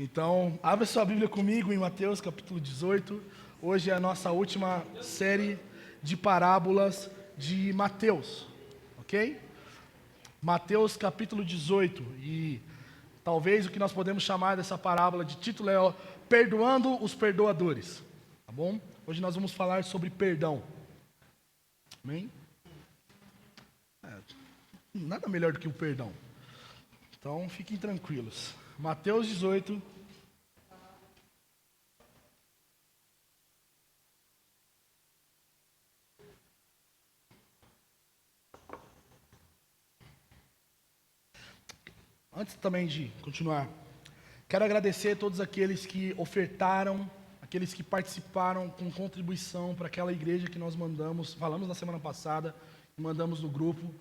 Então, abra sua Bíblia comigo em Mateus capítulo 18. Hoje é a nossa última série de parábolas de Mateus, ok? Mateus capítulo 18. E talvez o que nós podemos chamar dessa parábola de título é Perdoando os Perdoadores, tá bom? Hoje nós vamos falar sobre perdão, amém? Nada melhor do que o perdão. Então, fiquem tranquilos. Mateus 18. Antes também de continuar, quero agradecer a todos aqueles que ofertaram, aqueles que participaram com contribuição para aquela igreja que nós falamos na semana passada, e mandamos no grupo.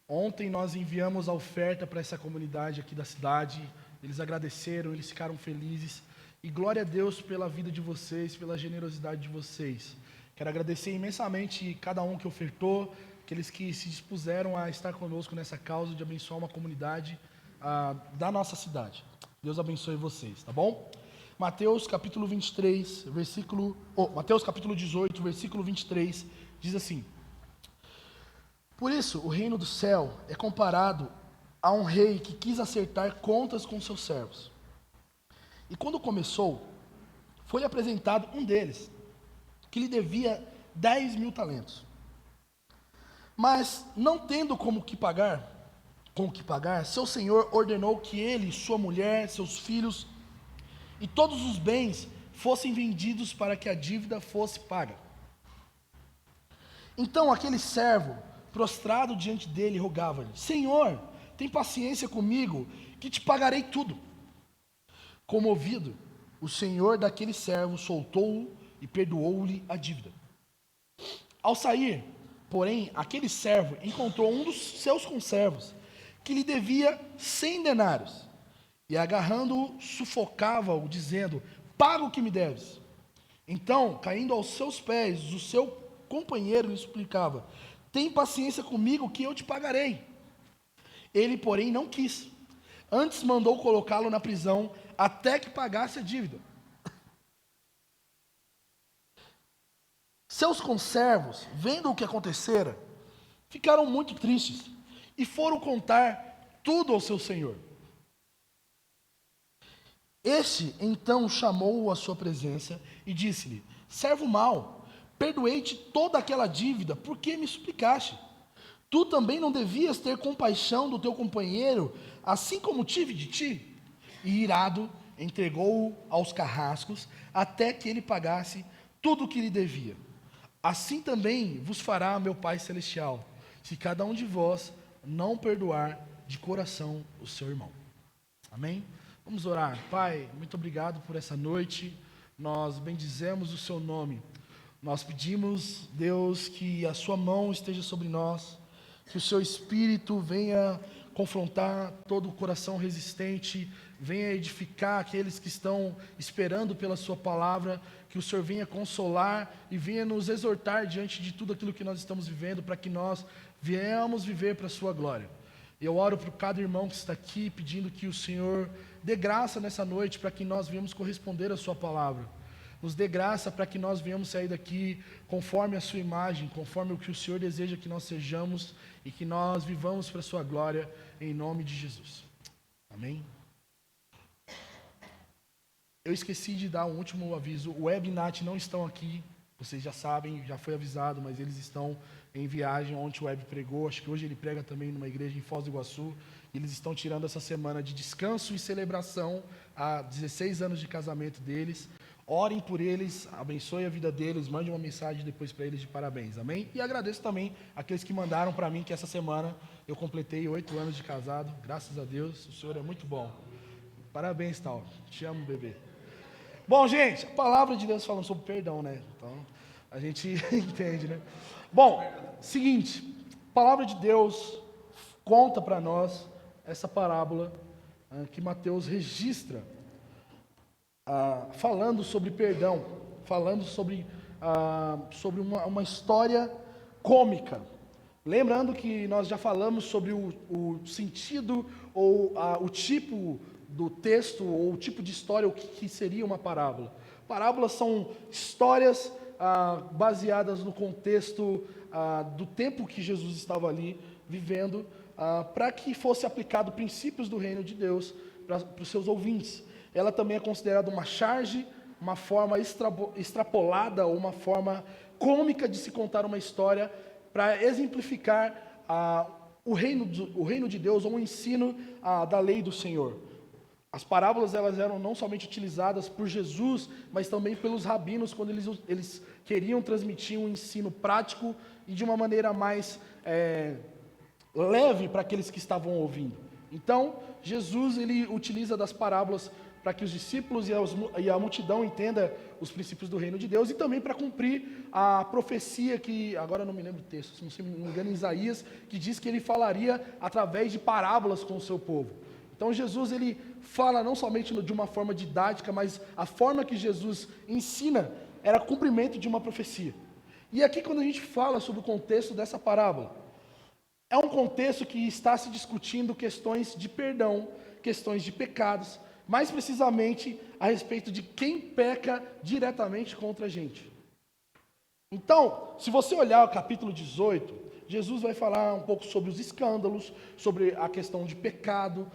Ontem nós enviamos a oferta para essa comunidade aqui da cidade, eles agradeceram, eles ficaram felizes, e glória a Deus pela vida de vocês, pela generosidade de vocês. Quero agradecer imensamente cada um que ofertou, aqueles que se dispuseram a estar conosco nessa causa de abençoar uma comunidade da nossa cidade. Deus abençoe vocês, tá bom? Mateus capítulo 23, Mateus capítulo 18, versículo 23, diz assim: Por isso, o reino do céu é comparado a um rei que quis acertar contas com seus servos. E quando começou, foi apresentado um deles, que lhe devia 10.000 talentos. Mas, não tendo com o que pagar, seu senhor ordenou que ele, sua mulher, seus filhos e todos os bens fossem vendidos para que a dívida fosse paga. Então aquele servo, prostrado diante dele, rogava-lhe: Senhor, tem paciência comigo, que te pagarei tudo. Comovido, o senhor daquele servo soltou-o e perdoou-lhe a dívida. Ao sair, porém, aquele servo encontrou um dos seus conservos, que lhe devia 100 denários, e agarrando-o, sufocava-o, dizendo: Paga o que me deves. Então, caindo aos seus pés, o seu companheiro lhe suplicava: Tem paciência comigo, que eu te pagarei. Ele, porém, não quis. Antes mandou colocá-lo na prisão, até que pagasse a dívida. Seus conservos, vendo o que acontecera, ficaram muito tristes, e foram contar tudo ao seu senhor. Este, então, chamou-o à sua presença e disse-lhe: Servo mau, perdoei-te toda aquela dívida, por que me suplicaste? Tu também não devias ter compaixão do teu companheiro, assim como tive de ti? E irado, entregou-o aos carrascos, até que ele pagasse tudo o que lhe devia. Assim também vos fará meu Pai Celestial, se cada um de vós não perdoar de coração o seu irmão. Amém? Vamos orar. Pai, muito obrigado por essa noite. Nós bendizemos o seu nome. Nós pedimos, Deus, que a sua mão esteja sobre nós, que o seu Espírito venha confrontar todo o coração resistente, venha edificar aqueles que estão esperando pela sua palavra, que o Senhor venha consolar e venha nos exortar diante de tudo aquilo que nós estamos vivendo, para que nós venhamos viver para a sua glória. Eu oro por cada irmão que está aqui, pedindo que o Senhor dê graça nessa noite, para que nós venhamos corresponder à sua palavra. Nos dê graça para que nós venhamos sair daqui conforme a sua imagem, conforme o que o Senhor deseja que nós sejamos, e que nós vivamos para a sua glória, em nome de Jesus. Amém? Eu esqueci de dar um último aviso. O Web e Nat não estão aqui, vocês já sabem, já foi avisado, mas eles estão em viagem. Ontem o Web pregou, acho que hoje ele prega também numa igreja em Foz do Iguaçu. E eles estão tirando essa semana de descanso e celebração a 16 anos de casamento deles. Orem por eles, abençoe a vida deles, mande uma mensagem depois para eles de parabéns, amém? E agradeço também aqueles que mandaram para mim que essa semana eu completei 8 anos de casado, graças a Deus, o Senhor é muito bom. Parabéns, Tal, te amo, bebê. Bom, gente, a palavra de Deus falando sobre perdão, né? Então, a gente entende, né? Bom, seguinte, a palavra de Deus conta para nós essa parábola que Mateus registra, falando sobre perdão, falando sobre uma história cômica. Lembrando que nós já falamos sobre o sentido ou o tipo do texto, ou o tipo de história, o que seria uma parábola. Parábolas são histórias baseadas no contexto do tempo que Jesus estava ali vivendo, para que fosse aplicado princípios do reino de Deus para os seus ouvintes. Ela também é considerada uma charge, uma forma extrapolada, ou uma forma cômica de se contar uma história para exemplificar o reino de Deus, ou o ensino da lei do Senhor. As parábolas elas eram não somente utilizadas por Jesus, mas também pelos rabinos, quando eles queriam transmitir um ensino prático e de uma maneira mais leve para aqueles que estavam ouvindo. Então, Jesus ele utiliza das parábolas para que os discípulos e a multidão entenda os princípios do reino de Deus, e também para cumprir a profecia que, agora eu não me lembro do texto, se não me engano, Isaías, que diz que ele falaria através de parábolas com o seu povo. Então Jesus ele fala não somente de uma forma didática, mas a forma que Jesus ensina era cumprimento de uma profecia. E aqui quando a gente fala sobre o contexto dessa parábola, é um contexto que está se discutindo questões de perdão, questões de pecados, mais precisamente a respeito de quem peca diretamente contra a gente. Então, se você olhar o capítulo 18, Jesus vai falar um pouco sobre os escândalos, sobre a questão de pecado.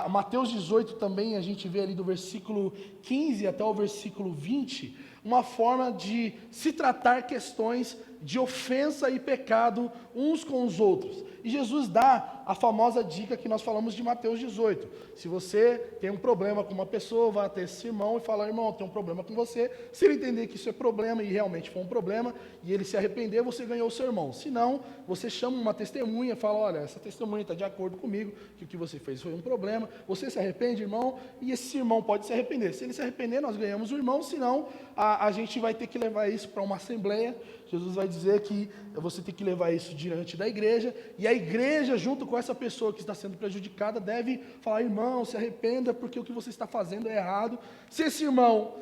Mateus 18 também, a gente vê ali do versículo 15 até o versículo 20, uma forma de se tratar questões de ofensa e pecado uns com os outros. E Jesus dá a famosa dica que nós falamos de Mateus 18. Se você tem um problema com uma pessoa, vá até esse irmão e fala: irmão, eu tenho um problema com você. Se ele entender que isso é problema e realmente for um problema, e ele se arrepender, você ganhou o seu irmão. Se não, você chama uma testemunha e fala: olha, essa testemunha está de acordo comigo, que o que você fez foi um problema. Você se arrepende, irmão? E esse irmão pode se arrepender. Se ele se arrepender, nós ganhamos o irmão. Se não, a gente vai ter que levar isso para uma assembleia. Jesus vai dizer que você tem que levar isso diante da igreja, e a igreja, junto com essa pessoa que está sendo prejudicada, deve falar: irmão, se arrependa, porque o que você está fazendo é errado. Se esse irmão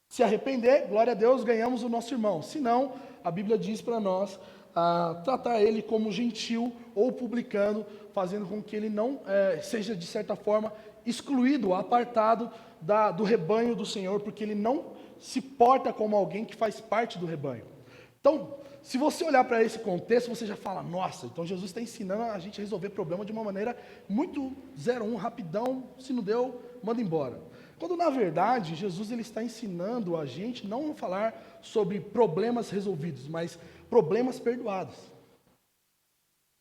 se arrepender, glória a Deus, ganhamos o nosso irmão. Se não, a Bíblia diz para nós tratar ele como gentil ou publicano, fazendo com que ele não seja, de certa forma, excluído, apartado do rebanho do Senhor, porque ele não se porta como alguém que faz parte do rebanho. Então, se você olhar para esse contexto, você já fala: nossa, então Jesus está ensinando a gente a resolver problema de uma maneira muito 01, rapidão, se não deu, manda embora. Quando na verdade, Jesus ele está ensinando a gente não a falar sobre problemas resolvidos, mas problemas perdoados.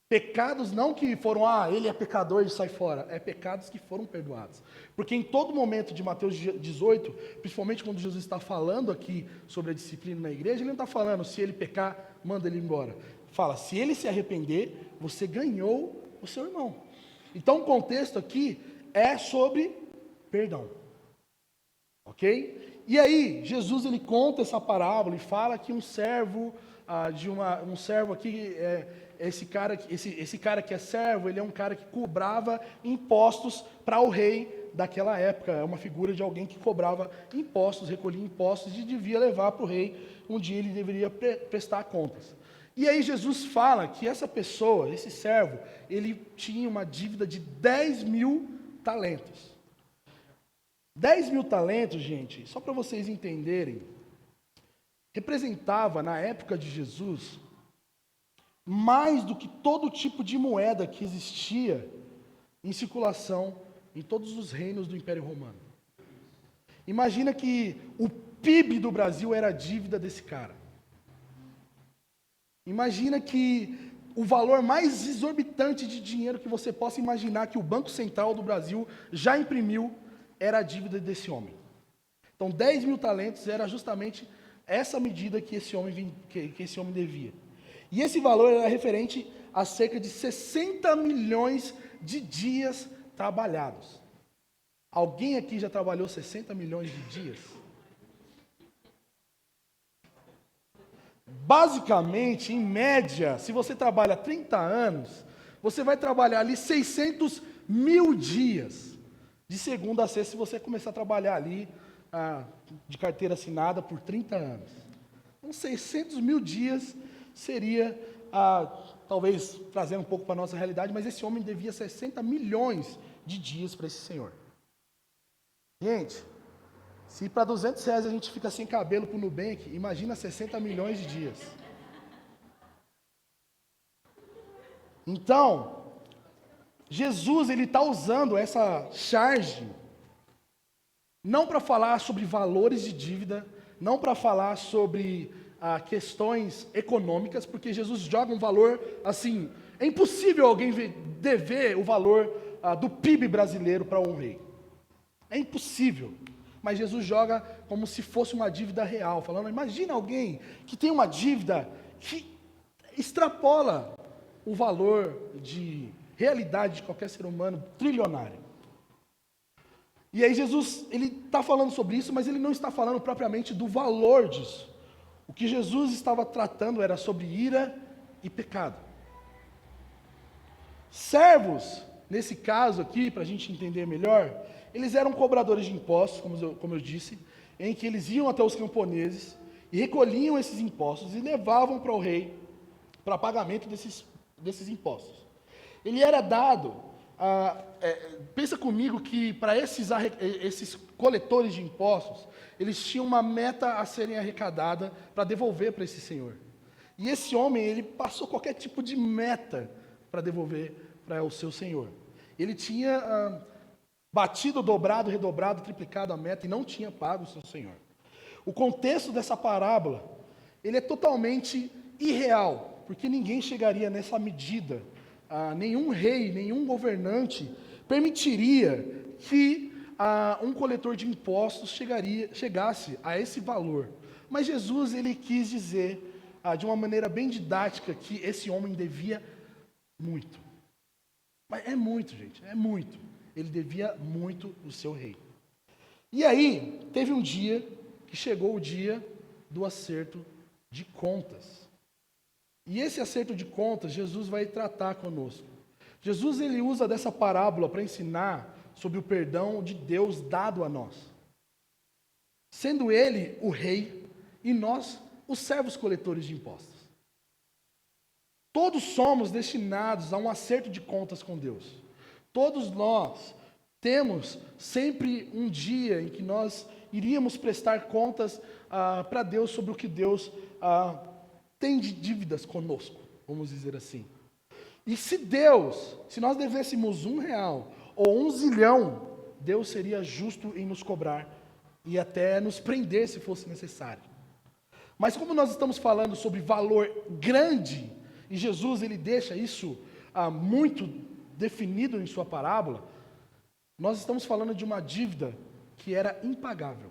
Pecados não que foram, ele é pecador e sai fora. É pecados que foram perdoados. Porque em todo momento de Mateus 18, principalmente quando Jesus está falando aqui sobre a disciplina na igreja, ele não está falando: se ele pecar, manda ele embora. Fala: se ele se arrepender, você ganhou o seu irmão. Então o contexto aqui é sobre perdão. Ok? E aí, Jesus ele conta essa parábola e fala que um servo, um servo aqui, esse cara que é servo, ele é um cara que cobrava impostos para o rei daquela época. É uma figura de alguém que cobrava impostos, recolhia impostos e devia levar para o rei. Um dia ele deveria prestar contas. E aí Jesus fala que essa pessoa, esse servo, ele tinha uma dívida de 10.000 talentos. 10.000 talentos, gente, só para vocês entenderem, representava, na época de Jesus, mais do que todo tipo de moeda que existia em circulação em todos os reinos do Império Romano. Imagina que o PIB do Brasil era a dívida desse cara. Imagina que o valor mais exorbitante de dinheiro que você possa imaginar que o Banco Central do Brasil já imprimiu era a dívida desse homem. Então 10.000 talentos era justamente essa medida que esse homem devia. E esse valor era referente a cerca de 60 milhões de dias trabalhados. Alguém aqui já trabalhou 60 milhões de dias? Basicamente, em média, se você trabalha 30 anos, você vai trabalhar ali 600 mil dias. De segunda a sexta, se você começar a trabalhar ali de carteira assinada por 30 anos. Então, 600 mil dias seria, talvez, trazendo um pouco para a nossa realidade, mas esse homem devia 60 milhões de dias para esse senhor. Gente, se para R$ 200 a gente fica sem cabelo para o Nubank, imagina 60 milhões de dias. Então, Jesus ele está usando essa charge não para falar sobre valores de dívida, não para falar sobre questões econômicas, porque Jesus joga um valor assim, é impossível alguém dever o valor do PIB brasileiro para um rei. É impossível. Mas Jesus joga como se fosse uma dívida real, falando, imagina alguém que tem uma dívida que extrapola o valor de realidade de qualquer ser humano trilionário. E aí Jesus, ele está falando sobre isso, mas ele não está falando propriamente do valor disso. O que Jesus estava tratando era sobre ira e pecado. Servos, nesse caso aqui, para a gente entender melhor, eles eram cobradores de impostos, como eu disse, em que eles iam até os camponeses e recolhiam esses impostos e levavam para o rei para pagamento desses impostos. Ele era dado, pensa comigo que para esses coletores de impostos, eles tinham uma meta a serem arrecadada para devolver para esse senhor. E esse homem, ele passou qualquer tipo de meta para devolver para o seu senhor. Ele tinha batido, dobrado, redobrado, triplicado a meta e não tinha pago o seu senhor. O contexto dessa parábola, ele é totalmente irreal, porque ninguém chegaria nessa medida. Nenhum rei, nenhum governante permitiria que um coletor de impostos chegasse a esse valor. Mas Jesus, ele quis dizer de uma maneira bem didática que esse homem devia muito. Mas é muito, gente, é muito. Ele devia muito o seu rei. E aí, teve um dia que chegou o dia do acerto de contas. E esse acerto de contas, Jesus vai tratar conosco. Jesus, ele usa dessa parábola para ensinar sobre o perdão de Deus dado a nós. Sendo ele o rei e nós os servos coletores de impostos. Todos somos destinados a um acerto de contas com Deus. Todos nós temos sempre um dia em que nós iríamos prestar contas para Deus sobre o que Deus tem de dívidas conosco, vamos dizer assim. E se nós devêssemos R$ 1 ou 1 zilhão, Deus seria justo em nos cobrar e até nos prender se fosse necessário. Mas como nós estamos falando sobre valor grande, e Jesus ele deixa isso muito definido em sua parábola, nós estamos falando de uma dívida que era impagável.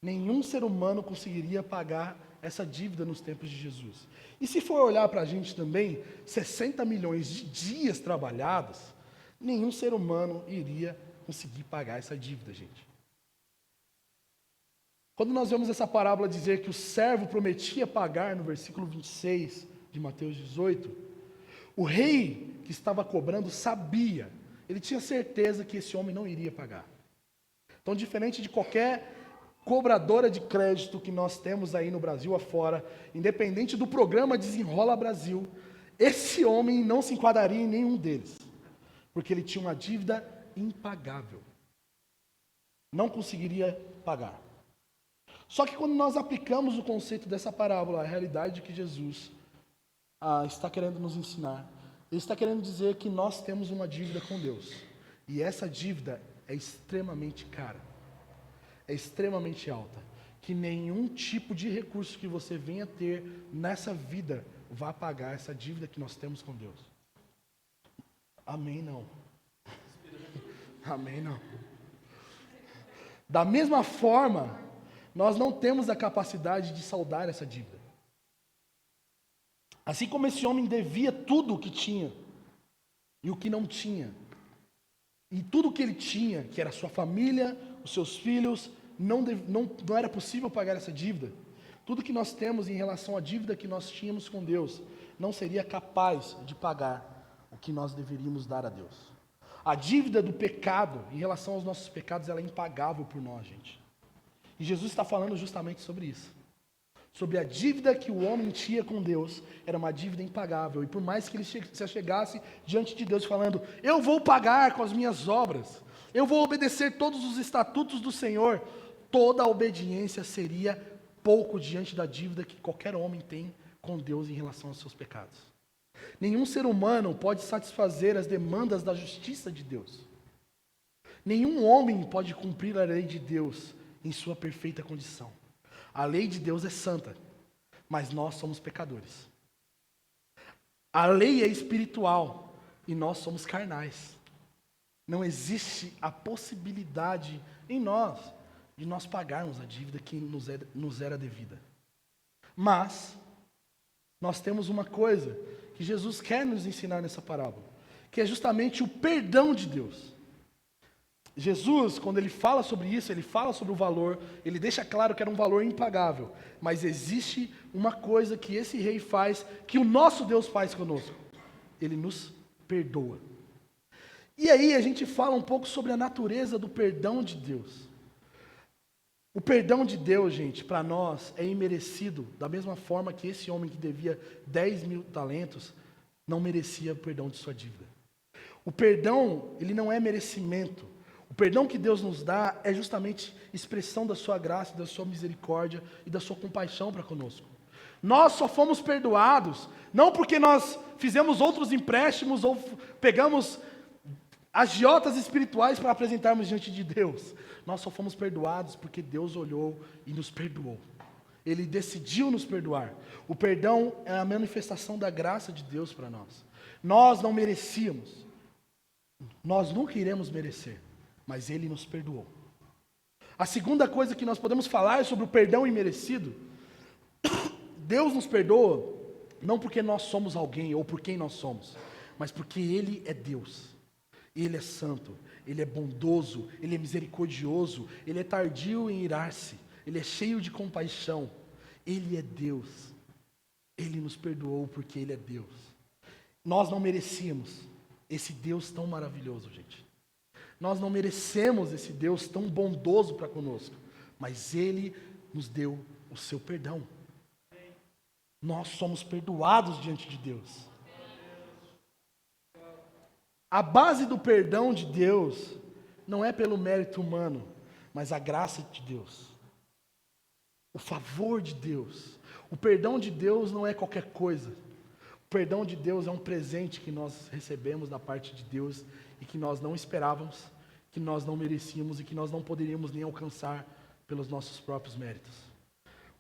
Nenhum ser humano conseguiria pagar essa dívida nos tempos de Jesus. E se for olhar para a gente também, 60 milhões de dias trabalhados, nenhum ser humano iria conseguir pagar essa dívida, gente. Quando nós vemos essa parábola dizer que o servo prometia pagar, no versículo 26 de Mateus 18, o rei que estava cobrando sabia, ele tinha certeza que esse homem não iria pagar. Então, diferente de qualquer cobradora de crédito que nós temos aí no Brasil afora, independente do programa Desenrola Brasil, esse homem não se enquadraria em nenhum deles, porque ele tinha uma dívida impagável. Não conseguiria pagar. Só que quando nós aplicamos o conceito dessa parábola, a realidade que Jesus está querendo nos ensinar, ele está querendo dizer que nós temos uma dívida com Deus. E essa dívida é extremamente cara. É extremamente alta. Que nenhum tipo de recurso que você venha ter nessa vida vá pagar essa dívida que nós temos com Deus. Amém, não. Amém, não. Da mesma forma, nós não temos a capacidade de saldar essa dívida. Assim como esse homem devia tudo o que tinha e o que não tinha. E tudo o que ele tinha, que era a sua família, os seus filhos, não era possível pagar essa dívida. Tudo que nós temos em relação à dívida que nós tínhamos com Deus, não seria capaz de pagar o que nós deveríamos dar a Deus. A dívida do pecado, em relação aos nossos pecados, ela é impagável por nós, gente. E Jesus está falando justamente sobre isso. sobre a dívida que o homem tinha com Deus, era uma dívida impagável. E por mais que ele se achegasse diante de Deus falando, eu vou pagar com as minhas obras, eu vou obedecer todos os estatutos do Senhor, toda a obediência seria pouco diante da dívida que qualquer homem tem com Deus em relação aos seus pecados. Nenhum ser humano pode satisfazer as demandas da justiça de Deus. Nenhum homem pode cumprir a lei de Deus em sua perfeita condição. A lei de Deus é santa, mas nós somos pecadores. A lei é espiritual e nós somos carnais. Não existe a possibilidade em nós de nós pagarmos a dívida que nos era devida. Mas nós temos uma coisa que Jesus quer nos ensinar nessa parábola, que é justamente o perdão de Deus. Jesus, quando ele fala sobre isso, ele fala sobre o valor, ele deixa claro que era um valor impagável, mas existe uma coisa que esse rei faz, que o nosso Deus faz conosco, ele nos perdoa. E aí a gente fala um pouco sobre a natureza do perdão de Deus. O perdão de Deus, gente, para nós é imerecido, da mesma forma que esse homem que devia 10.000 talentos, não merecia o perdão de sua dívida. O perdão, ele não é merecimento. O perdão que Deus nos dá é justamente expressão da sua graça, da sua misericórdia e da sua compaixão para conosco. Nós só fomos perdoados, não porque nós fizemos outros empréstimos ou pegamos agiotas espirituais para apresentarmos diante de Deus. Nós só fomos perdoados porque Deus olhou e nos perdoou. Ele decidiu nos perdoar. O perdão é a manifestação da graça de Deus para nós. Nós não merecíamos. Nós nunca iremos merecer. Mas Ele nos perdoou. A segunda coisa que nós podemos falar sobre o perdão imerecido, Deus nos perdoa, não porque nós somos alguém ou por quem nós somos, mas porque Ele é Deus. Ele é santo, Ele é bondoso, Ele é misericordioso, Ele é tardio em irar-se, Ele é cheio de compaixão. Ele é Deus. Ele nos perdoou porque Ele é Deus. Nós não merecíamos esse Deus tão maravilhoso, gente. Nós não merecemos esse Deus tão bondoso para conosco, mas Ele nos deu o seu perdão. Nós somos perdoados diante de Deus. A base do perdão de Deus não é pelo mérito humano, mas a graça de Deus. O favor de Deus. O perdão de Deus não é qualquer coisa. O perdão de Deus é um presente que nós recebemos da parte de Deus e que nós não esperávamos, que nós não merecíamos e que nós não poderíamos nem alcançar pelos nossos próprios méritos.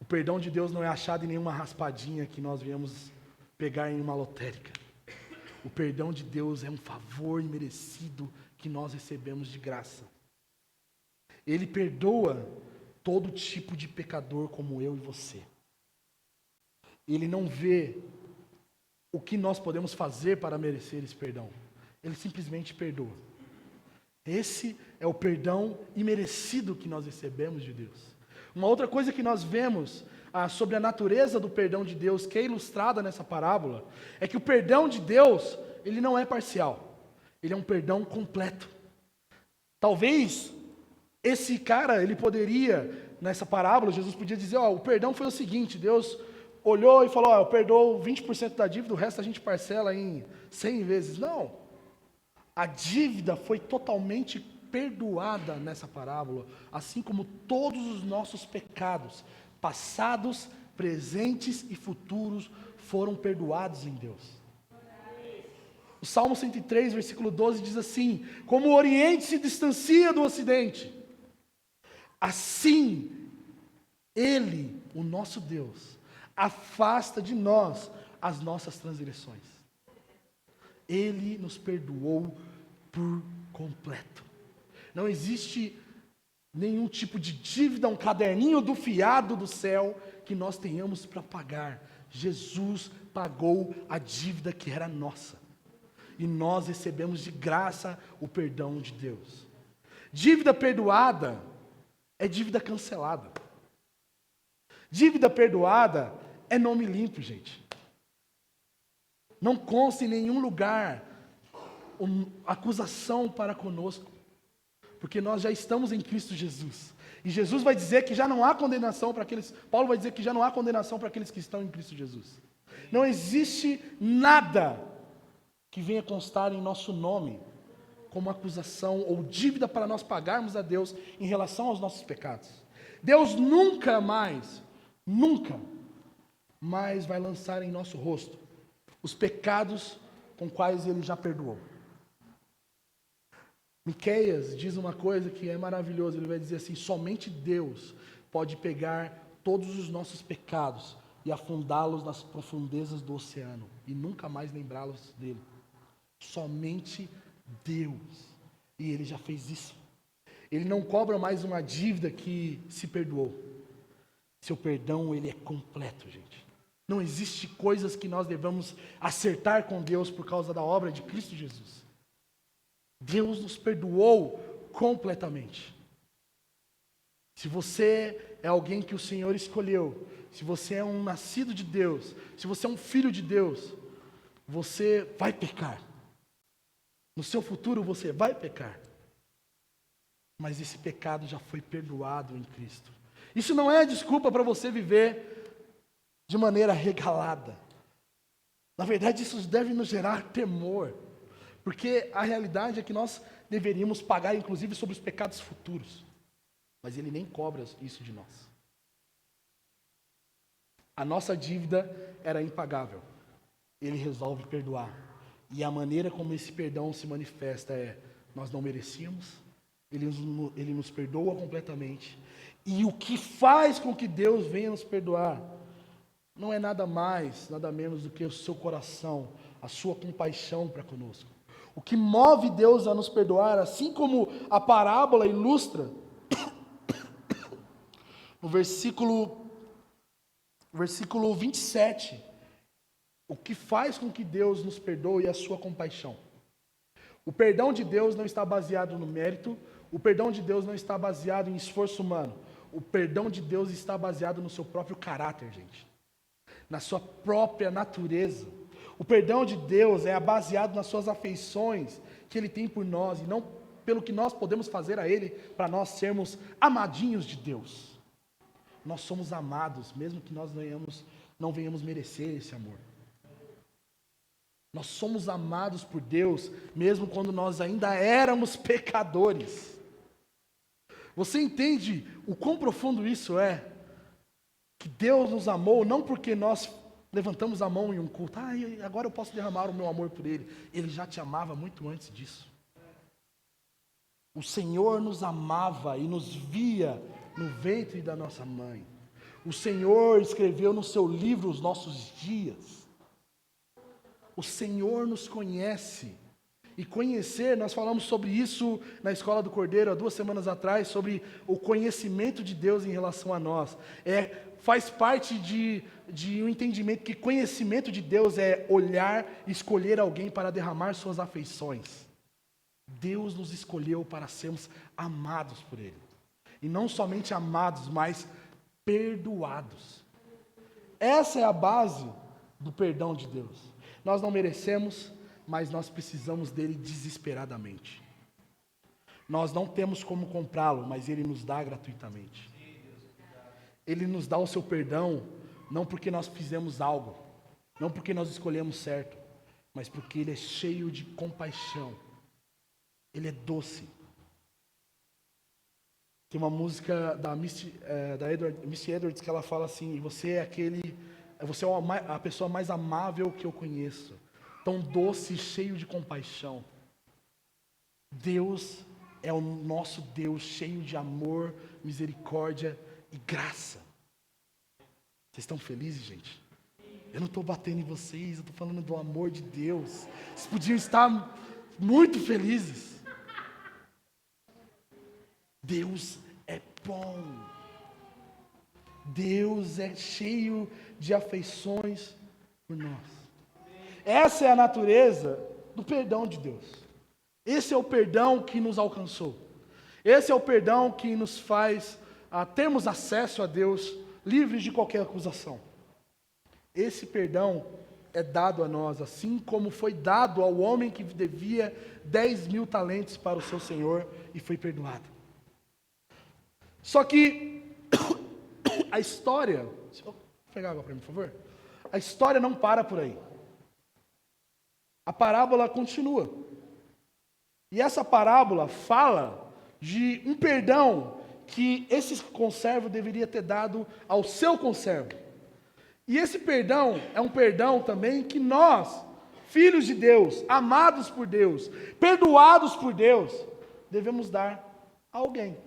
O perdão de Deus não é achado em nenhuma raspadinha que nós viemos pegar em uma lotérica. O perdão de Deus é um favor imerecido que nós recebemos de graça. Ele perdoa todo tipo de pecador como eu e você. Ele não vê o que nós podemos fazer para merecer esse perdão. Ele simplesmente perdoa. Esse é o perdão imerecido que nós recebemos de Deus. Uma outra coisa que nós vemos sobre a natureza do perdão de Deus, que é ilustrada nessa parábola, é que o perdão de Deus, ele não é parcial. Ele é um perdão completo. Talvez esse cara, ele poderia, nessa parábola, Jesus podia dizer, o perdão foi o seguinte, Deus olhou e falou, eu perdoo 20% da dívida, o resto a gente parcela em 100 vezes. Não. A dívida foi totalmente perdoada nessa parábola, assim como todos os nossos pecados, passados, presentes e futuros, foram perdoados em Deus. O Salmo 103, versículo 12 diz assim, como o Oriente se distancia do Ocidente, assim Ele, o nosso Deus, afasta de nós as nossas transgressões. Ele nos perdoou por completo. Não existe nenhum tipo de dívida, um caderninho do fiado do céu que nós tenhamos para pagar. Jesus pagou a dívida que era nossa. E nós recebemos de graça o perdão de Deus. Dívida perdoada é dívida cancelada. Dívida perdoada é nome limpo, gente. Não consta em nenhum lugar acusação para conosco. Porque nós já estamos em Cristo Jesus. E Jesus vai dizer que já não há condenação para aqueles... Paulo vai dizer que já não há condenação para aqueles que estão em Cristo Jesus. Não existe nada que venha constar em nosso nome como acusação ou dívida para nós pagarmos a Deus em relação aos nossos pecados. Deus nunca mais vai lançar em nosso rosto os pecados com quais Ele já perdoou. Miqueias diz uma coisa que é maravilhosa, ele vai dizer assim: somente Deus pode pegar todos os nossos pecados e afundá-los nas profundezas do oceano e nunca mais lembrá-los dele. Somente Deus. E Ele já fez isso. Ele não cobra mais uma dívida que se perdoou. Seu perdão, ele é completo, gente. Não existe coisas que nós devamos acertar com Deus por causa da obra de Cristo Jesus. Deus nos perdoou completamente. Se você é alguém que o Senhor escolheu, se você é um nascido de Deus, se você é um filho de Deus, você vai pecar. No seu futuro você vai pecar. Mas esse pecado já foi perdoado em Cristo. Isso não é desculpa para você viver de maneira regalada. Na verdade, isso deve nos gerar temor. Porque a realidade é que nós deveríamos pagar, inclusive, sobre os pecados futuros. Mas Ele nem cobra isso de nós. A nossa dívida era impagável. Ele resolve perdoar. E a maneira como esse perdão se manifesta é: nós não merecíamos, Ele nos perdoa completamente. E o que faz com que Deus venha nos perdoar não é nada mais, nada menos do que o seu coração, a sua compaixão para conosco. O que move Deus a nos perdoar, assim como a parábola ilustra, no versículo 27, o que faz com que Deus nos perdoe é a sua compaixão. O perdão de Deus não está baseado no mérito, o perdão de Deus não está baseado em esforço humano, o perdão de Deus está baseado no seu próprio caráter, gente, na sua própria natureza. O perdão de Deus é baseado nas suas afeições que Ele tem por nós, e não pelo que nós podemos fazer a Ele para nós sermos amadinhos de Deus. Nós somos amados, mesmo que nós não venhamos merecer esse amor. Nós somos amados por Deus, mesmo quando nós ainda éramos pecadores. Você entende o quão profundo isso é? Que Deus nos amou não porque nós levantamos a mão em um culto, agora eu posso derramar o meu amor por Ele. Ele já te amava muito antes disso. O Senhor nos amava e nos via no ventre da nossa mãe. O Senhor escreveu no seu livro os nossos dias. O Senhor nos conhece. E conhecer, nós falamos sobre isso na Escola do Cordeiro há 2 semanas atrás, sobre o conhecimento de Deus em relação a nós. Faz parte de um entendimento que conhecimento de Deus é olhar e escolher alguém para derramar suas afeições. Deus nos escolheu para sermos amados por Ele. E não somente amados, mas perdoados. Essa é a base do perdão de Deus. Nós não merecemos, mas nós precisamos dele desesperadamente. Nós não temos como comprá-lo, mas Ele nos dá gratuitamente. Ele nos dá o seu perdão, não porque nós fizemos algo, não porque nós escolhemos certo, mas porque Ele é cheio de compaixão. Ele é doce. Tem uma música da Missy Edwards que ela fala assim: você é a pessoa mais amável que eu conheço, tão doce e cheio de compaixão. Deus é o nosso Deus, cheio de amor, misericórdia e graça. Vocês estão felizes, gente? Eu não estou batendo em vocês, eu estou falando do amor de Deus. Vocês podiam estar muito felizes. Deus é bom. Deus é cheio de afeições por nós. Essa é a natureza do perdão de Deus. Esse é o perdão que nos alcançou. Esse é o perdão que nos faz termos acesso a Deus livres de qualquer acusação. Esse perdão é dado a nós, assim como foi dado ao homem que devia 10.000 talentos para o seu senhor e foi perdoado. Só que a história, deixa eu pegar água para mim, por favor. A história não para por aí. A parábola continua. E essa parábola fala de um perdão que esse conservo deveria ter dado ao seu conservo. E esse perdão é um perdão também que nós, filhos de Deus, amados por Deus, perdoados por Deus, devemos dar a alguém.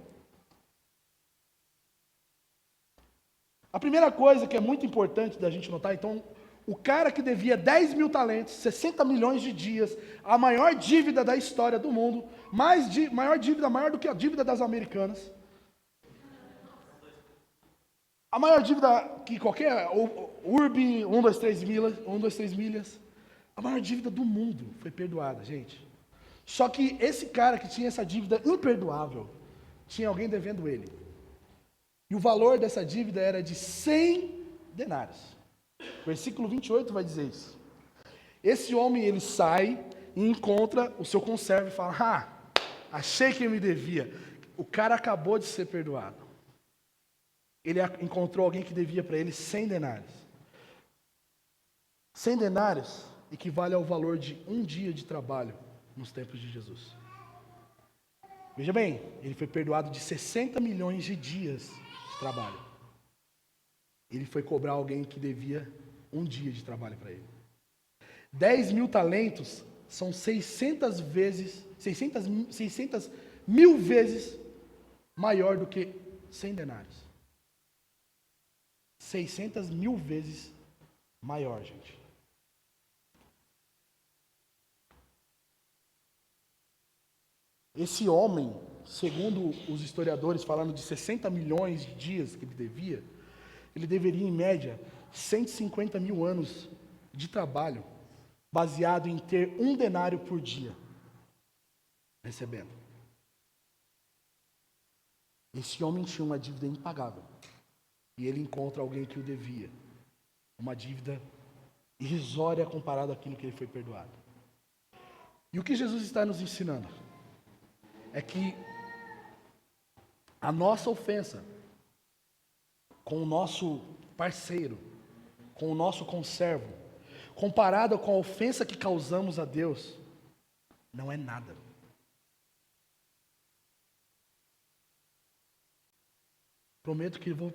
A primeira coisa que é muito importante da gente notar, então, o cara que devia 10.000 talentos, 60 milhões de dias, a maior dívida da história do mundo, maior do que a dívida das americanas, a maior dívida que qualquer urbe, 1, 2, 3 milhas, a maior dívida do mundo foi perdoada, gente. Só que esse cara que tinha essa dívida imperdoável, tinha alguém devendo ele. E o valor dessa dívida era de 100 denários. Versículo 28 vai dizer isso. Esse homem, ele sai e encontra o seu conservo e fala: achei quem me devia. O cara acabou de ser perdoado. Ele encontrou alguém que devia para ele 100 denários. 100 denários equivale ao valor de um dia de trabalho nos tempos de Jesus. Veja bem, ele foi perdoado de 60 milhões de dias de trabalho. Ele foi cobrar alguém que devia um dia de trabalho para ele. 10.000 talentos são 600 mil vezes maior do que 100 denários. 600 mil vezes maior, gente. Esse homem, segundo os historiadores, falando de 60 milhões de dias que ele devia, ele deveria, em média, 150 mil anos de trabalho, baseado em ter um denário por dia, recebendo. Esse homem tinha uma dívida impagável. E ele encontra alguém que o devia. Uma dívida irrisória comparada àquilo que ele foi perdoado. E o que Jesus está nos ensinando é que a nossa ofensa com o nosso parceiro, com o nosso conservo, comparada com a ofensa que causamos a Deus, não é nada. Prometo que vou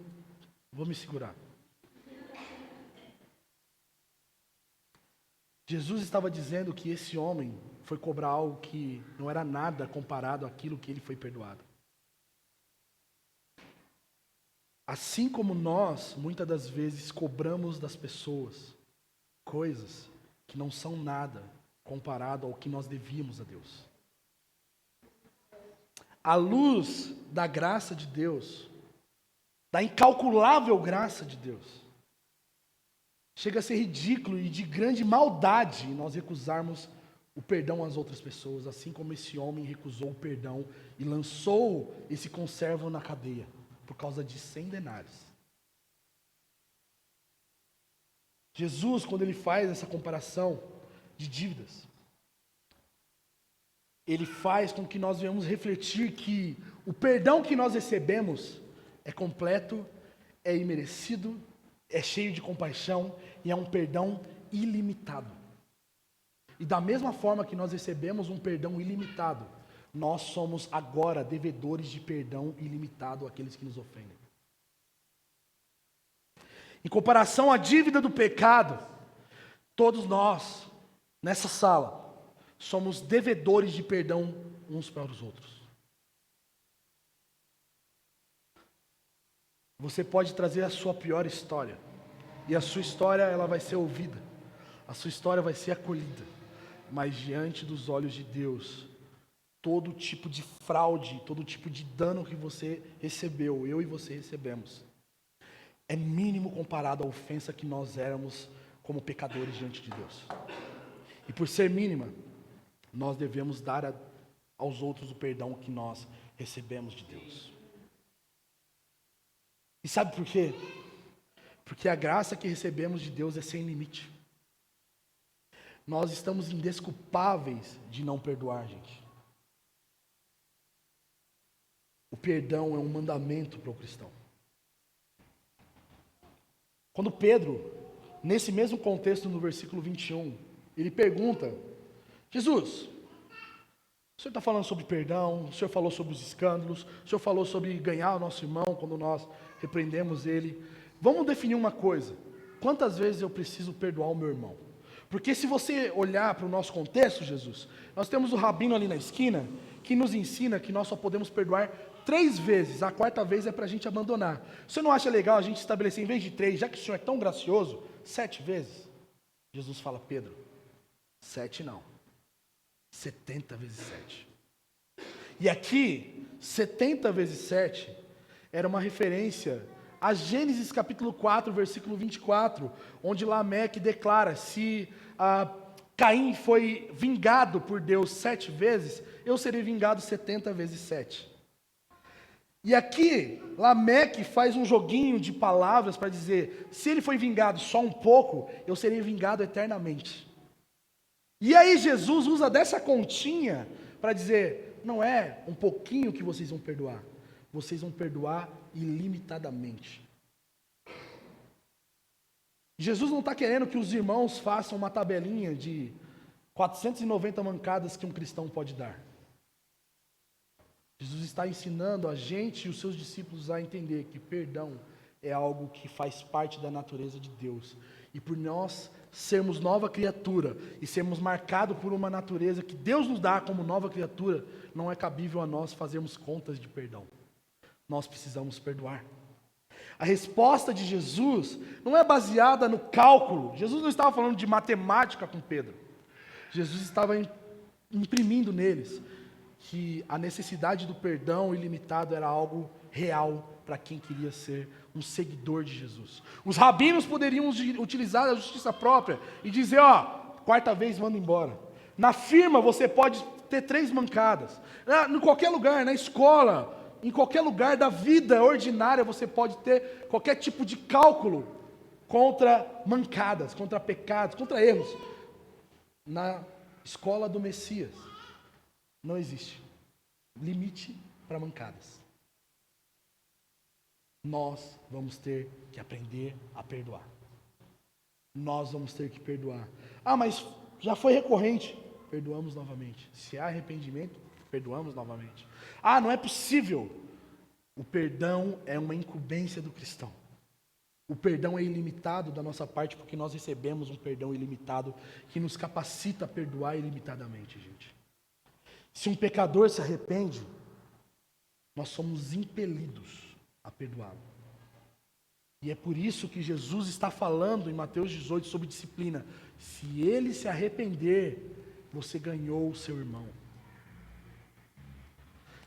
me segurar. Jesus estava dizendo que esse homem foi cobrar algo que não era nada comparado àquilo que ele foi perdoado. Assim como nós, muitas das vezes, cobramos das pessoas coisas que não são nada comparado ao que nós devíamos a Deus. À luz da graça de Deus, da incalculável graça de Deus, chega a ser ridículo e de grande maldade nós recusarmos o perdão às outras pessoas, assim como esse homem recusou o perdão e lançou esse conservo na cadeia, por causa de 100 denários. Jesus, quando ele faz essa comparação de dívidas, ele faz com que nós venhamos refletir que o perdão que nós recebemos é completo, é imerecido, é cheio de compaixão e é um perdão ilimitado. E da mesma forma que nós recebemos um perdão ilimitado, nós somos agora devedores de perdão ilimitado àqueles que nos ofendem. Em comparação à dívida do pecado, todos nós, nessa sala, somos devedores de perdão uns para os outros. Você pode trazer a sua pior história, e a sua história ela vai ser ouvida, a sua história vai ser acolhida, mas diante dos olhos de Deus, todo tipo de fraude, todo tipo de dano que você recebeu, eu e você recebemos, é mínimo comparado à ofensa que nós éramos como pecadores diante de Deus. E por ser mínima, nós devemos dar aos outros o perdão que nós recebemos de Deus. E sabe por quê? Porque a graça que recebemos de Deus é sem limite. Nós estamos indesculpáveis de não perdoar, gente. O perdão é um mandamento para o cristão. Quando Pedro, nesse mesmo contexto, no versículo 21, ele pergunta: Jesus, o senhor está falando sobre perdão, o senhor falou sobre os escândalos, o senhor falou sobre ganhar o nosso irmão quando nós repreendemos ele. Vamos definir uma coisa: quantas vezes eu preciso perdoar o meu irmão? Porque se você olhar para o nosso contexto, Jesus, nós temos o rabino ali na esquina, que nos ensina que nós só podemos perdoar 3 vezes, a 4ª vez é para a gente abandonar. Você não acha legal a gente estabelecer, em vez de 3, já que o Senhor é tão gracioso, 7 vezes? Jesus fala: Pedro, 7 não, 70 vezes 7. E aqui, 70 vezes 7, era uma referência a Gênesis capítulo 4, versículo 24, onde Lameque declara: se Caim foi vingado por Deus 7 vezes, eu serei vingado 70 vezes 7. E aqui, Lameque faz um joguinho de palavras para dizer: se ele foi vingado só um pouco, eu serei vingado eternamente. E aí Jesus usa dessa continha para dizer: não é um pouquinho que vocês vão perdoar, vocês vão perdoar ilimitadamente. Jesus não está querendo que os irmãos façam uma tabelinha de 490 mancadas que um cristão pode dar. Jesus está ensinando a gente e os seus discípulos a entender que perdão é algo que faz parte da natureza de Deus. E por nós sermos nova criatura e sermos marcados por uma natureza que Deus nos dá como nova criatura, não é cabível a nós fazermos contas de perdão. Nós precisamos perdoar. A resposta de Jesus não é baseada no cálculo. Jesus não estava falando de matemática com Pedro. Jesus estava imprimindo neles que a necessidade do perdão ilimitado era algo real para quem queria ser um seguidor de Jesus. Os rabinos poderiam utilizar a justiça própria e dizer: 4ª vez manda embora. Na firma você pode ter 3 mancadas. Em qualquer lugar, na escola, em qualquer lugar da vida ordinária você pode ter qualquer tipo de cálculo contra mancadas, contra pecados, contra erros. Na escola do Messias não existe limite para mancadas. Nós vamos ter que aprender a perdoar. Nós vamos ter que perdoar. Mas já foi recorrente. Perdoamos novamente. Se há arrependimento, perdoamos novamente. Não é possível. O perdão é uma incumbência do cristão. O perdão é ilimitado da nossa parte porque nós recebemos um perdão ilimitado que nos capacita a perdoar ilimitadamente, gente. Se um pecador se arrepende, nós somos impelidos a perdoá-lo. E é por isso que Jesus está falando em Mateus 18 sobre disciplina. Se ele se arrepender, você ganhou o seu irmão.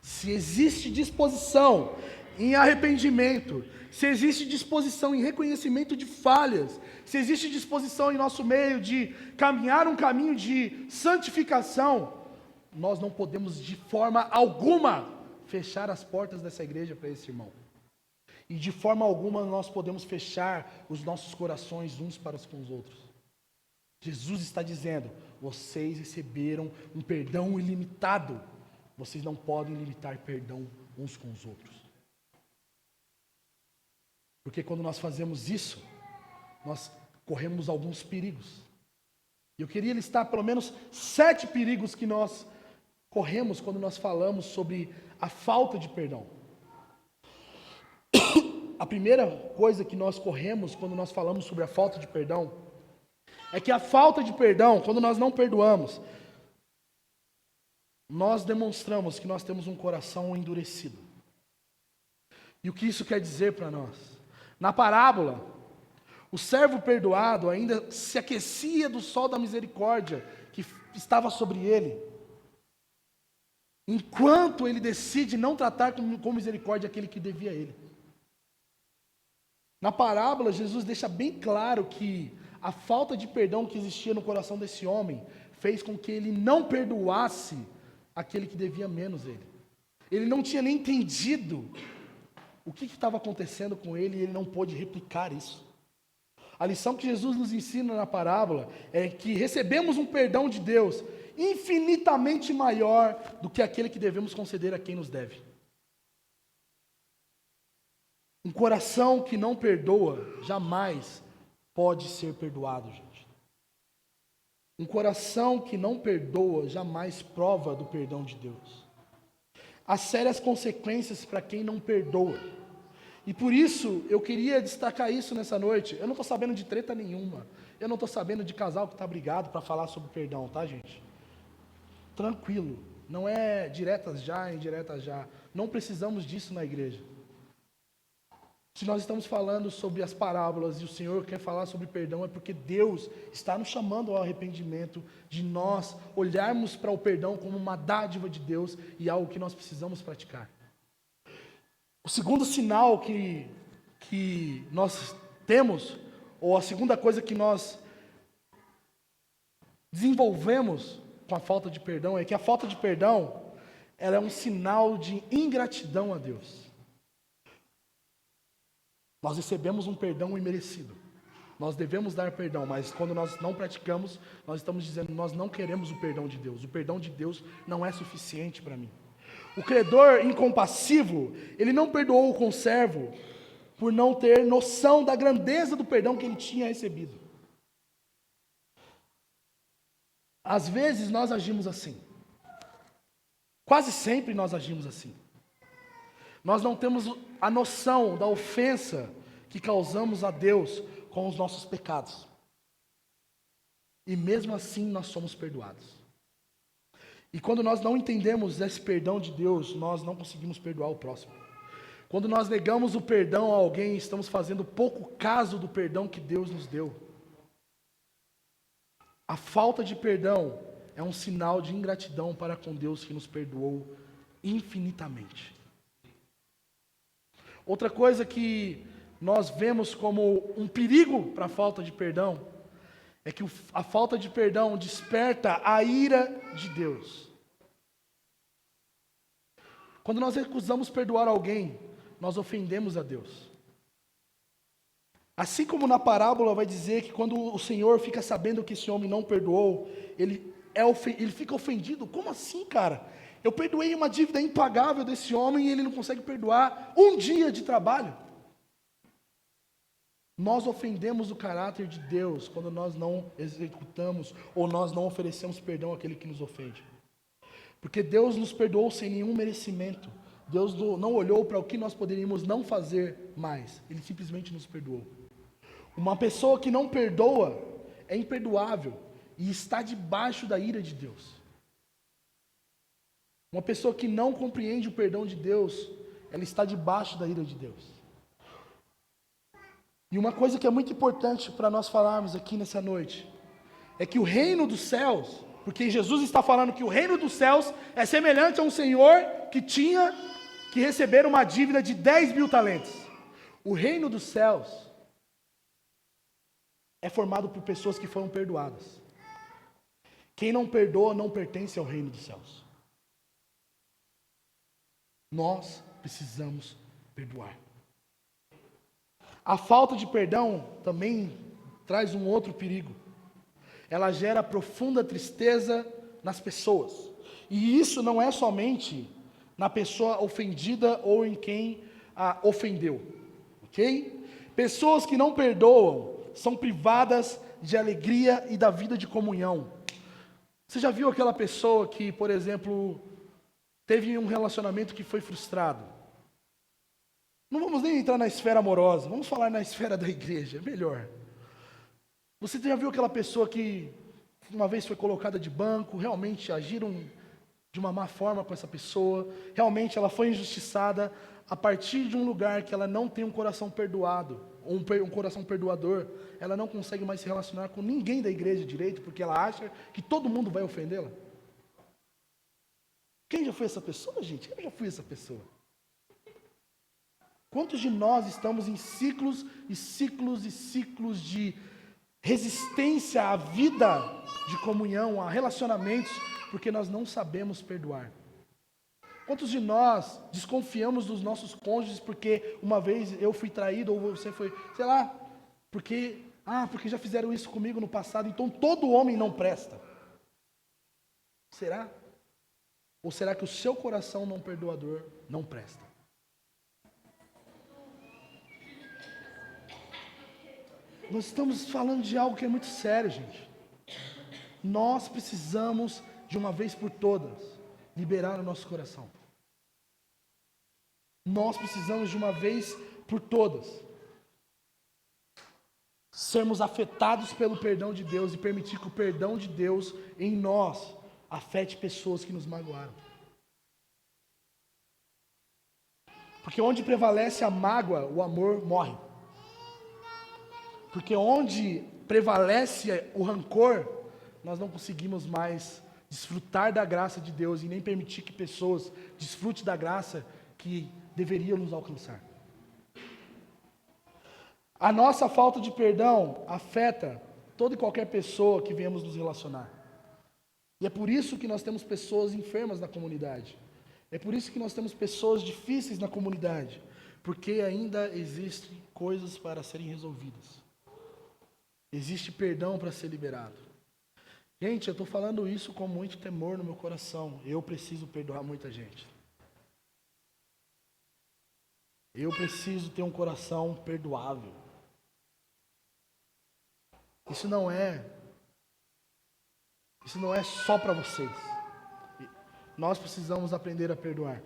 Se existe disposição em arrependimento, se existe disposição em reconhecimento de falhas, se existe disposição em nosso meio de caminhar um caminho de santificação, nós não podemos de forma alguma fechar as portas dessa igreja para esse irmão. E de forma alguma nós podemos fechar os nossos corações uns para com os outros. Jesus está dizendo: vocês receberam um perdão ilimitado. Vocês não podem limitar perdão uns com os outros. Porque quando nós fazemos isso, nós corremos alguns perigos. E eu queria listar pelo menos 7 perigos que nós corremos quando nós falamos sobre a falta de perdão. A primeira coisa que nós corremos quando nós falamos sobre a falta de perdão é que a falta de perdão, quando nós não perdoamos, nós demonstramos que nós temos um coração endurecido. E o que isso quer dizer para nós? Na parábola, o servo perdoado ainda se aquecia do sol da misericórdia que estava sobre ele, enquanto ele decide não tratar com misericórdia aquele que devia a ele. Na parábola, Jesus deixa bem claro que a falta de perdão que existia no coração desse homem fez com que ele não perdoasse aquele que devia menos a ele. Ele não tinha nem entendido o que estava acontecendo com ele e ele não pôde replicar isso. A lição que Jesus nos ensina na parábola é que recebemos um perdão de Deus infinitamente maior do que aquele que devemos conceder a quem nos deve. Um coração que não perdoa jamais pode ser perdoado, gente. Um coração que não perdoa jamais prova do perdão de Deus. Há sérias consequências para quem não perdoa. E por isso eu queria destacar isso nessa noite. Eu não estou sabendo de treta nenhuma. Eu não estou sabendo de casal que está brigado para falar sobre perdão, tá, gente? Tranquilo. Não é diretas já, indiretas já. Não precisamos disso na igreja. Se nós estamos falando sobre as parábolas e o Senhor quer falar sobre perdão, é porque Deus está nos chamando ao arrependimento, de nós olharmos para o perdão como uma dádiva de Deus e algo que nós precisamos praticar. O segundo sinal que nós temos, ou a segunda coisa que nós desenvolvemos com a falta de perdão, é que a falta de perdão, ela é um sinal de ingratidão a Deus. Nós recebemos um perdão imerecido. Nós devemos dar perdão, mas quando nós não praticamos, nós estamos dizendo que nós não queremos o perdão de Deus. O perdão de Deus não é suficiente para mim. O credor incompassivo, ele não perdoou o conservo por não ter noção da grandeza do perdão que ele tinha recebido. Às vezes nós agimos assim. Quase sempre nós agimos assim. Nós não temos a noção da ofensa que causamos a Deus com os nossos pecados. E mesmo assim nós somos perdoados. E quando nós não entendemos esse perdão de Deus, nós não conseguimos perdoar o próximo. Quando nós negamos o perdão a alguém, estamos fazendo pouco caso do perdão que Deus nos deu. A falta de perdão é um sinal de ingratidão para com Deus que nos perdoou infinitamente. Outra coisa que nós vemos como um perigo para a falta de perdão é que a falta de perdão desperta a ira de Deus. Quando nós recusamos perdoar alguém, nós ofendemos a Deus. Assim como na parábola vai dizer que quando o Senhor fica sabendo que esse homem não perdoou, ele fica ofendido. Como assim, cara? Eu perdoei uma dívida impagável desse homem e ele não consegue perdoar um dia de trabalho. Nós ofendemos o caráter de Deus quando nós não executamos ou nós não oferecemos perdão àquele que nos ofende. Porque Deus nos perdoou sem nenhum merecimento. Deus não olhou para o que nós poderíamos não fazer mais. Ele simplesmente nos perdoou. Uma pessoa que não perdoa é imperdoável e está debaixo da ira de Deus. Uma pessoa que não compreende o perdão de Deus, ela está debaixo da ira de Deus. E uma coisa que é muito importante para nós falarmos aqui nessa noite, é que o reino dos céus, porque Jesus está falando que o reino dos céus é semelhante a um senhor que tinha que receber uma dívida de 10.000 talentos. O reino dos céus é formado por pessoas que foram perdoadas. Quem não perdoa não pertence ao reino dos céus. Nós precisamos perdoar. A falta de perdão também traz um outro perigo. Ela gera profunda tristeza nas pessoas. E isso não é somente na pessoa ofendida ou em quem a ofendeu. Ok? Pessoas que não perdoam são privadas de alegria e da vida de comunhão. Você já viu aquela pessoa que, por exemplo, teve um relacionamento que foi frustrado? Não vamos nem entrar na esfera amorosa, vamos falar na esfera da igreja, é melhor. Você já viu aquela pessoa que uma vez foi colocada de banco, realmente agiram de uma má forma com essa pessoa, realmente ela foi injustiçada a partir de um lugar que ela não tem um coração perdoado, um coração perdoador, ela não consegue mais se relacionar com ninguém da igreja direito, porque ela acha que todo mundo vai ofendê-la. Quem já foi essa pessoa, gente? Eu já fui essa pessoa. Quantos de nós estamos em ciclos e ciclos e ciclos de resistência à vida de comunhão, a relacionamentos, porque nós não sabemos perdoar? Quantos de nós desconfiamos dos nossos cônjuges porque uma vez eu fui traído ou você foi, sei lá, porque Ah, porque já fizeram isso comigo no passado, então todo homem não presta. Será? Ou será que o seu coração não perdoador não presta? Nós estamos falando de algo que é muito sério, gente. Nós precisamos, de uma vez por todas, liberar o nosso coração. Nós precisamos, de uma vez por todas, sermos afetados pelo perdão de Deus e permitir que o perdão de Deus em nós afete pessoas que nos magoaram. Porque onde prevalece a mágoa, o amor morre. Porque onde prevalece o rancor, nós não conseguimos mais desfrutar da graça de Deus e nem permitir que pessoas desfrutem da graça que deveriam nos alcançar. A nossa falta de perdão afeta toda e qualquer pessoa que viemos nos relacionar. E é por isso que nós temos pessoas enfermas na comunidade. É por isso que nós temos pessoas difíceis na comunidade. Porque ainda existem coisas para serem resolvidas. Existe perdão para ser liberado. Gente, eu estou falando isso com muito temor no meu coração. Eu preciso perdoar muita gente. Eu preciso ter um coração perdoável. Isso não é só para vocês. Nós precisamos aprender a perdoar.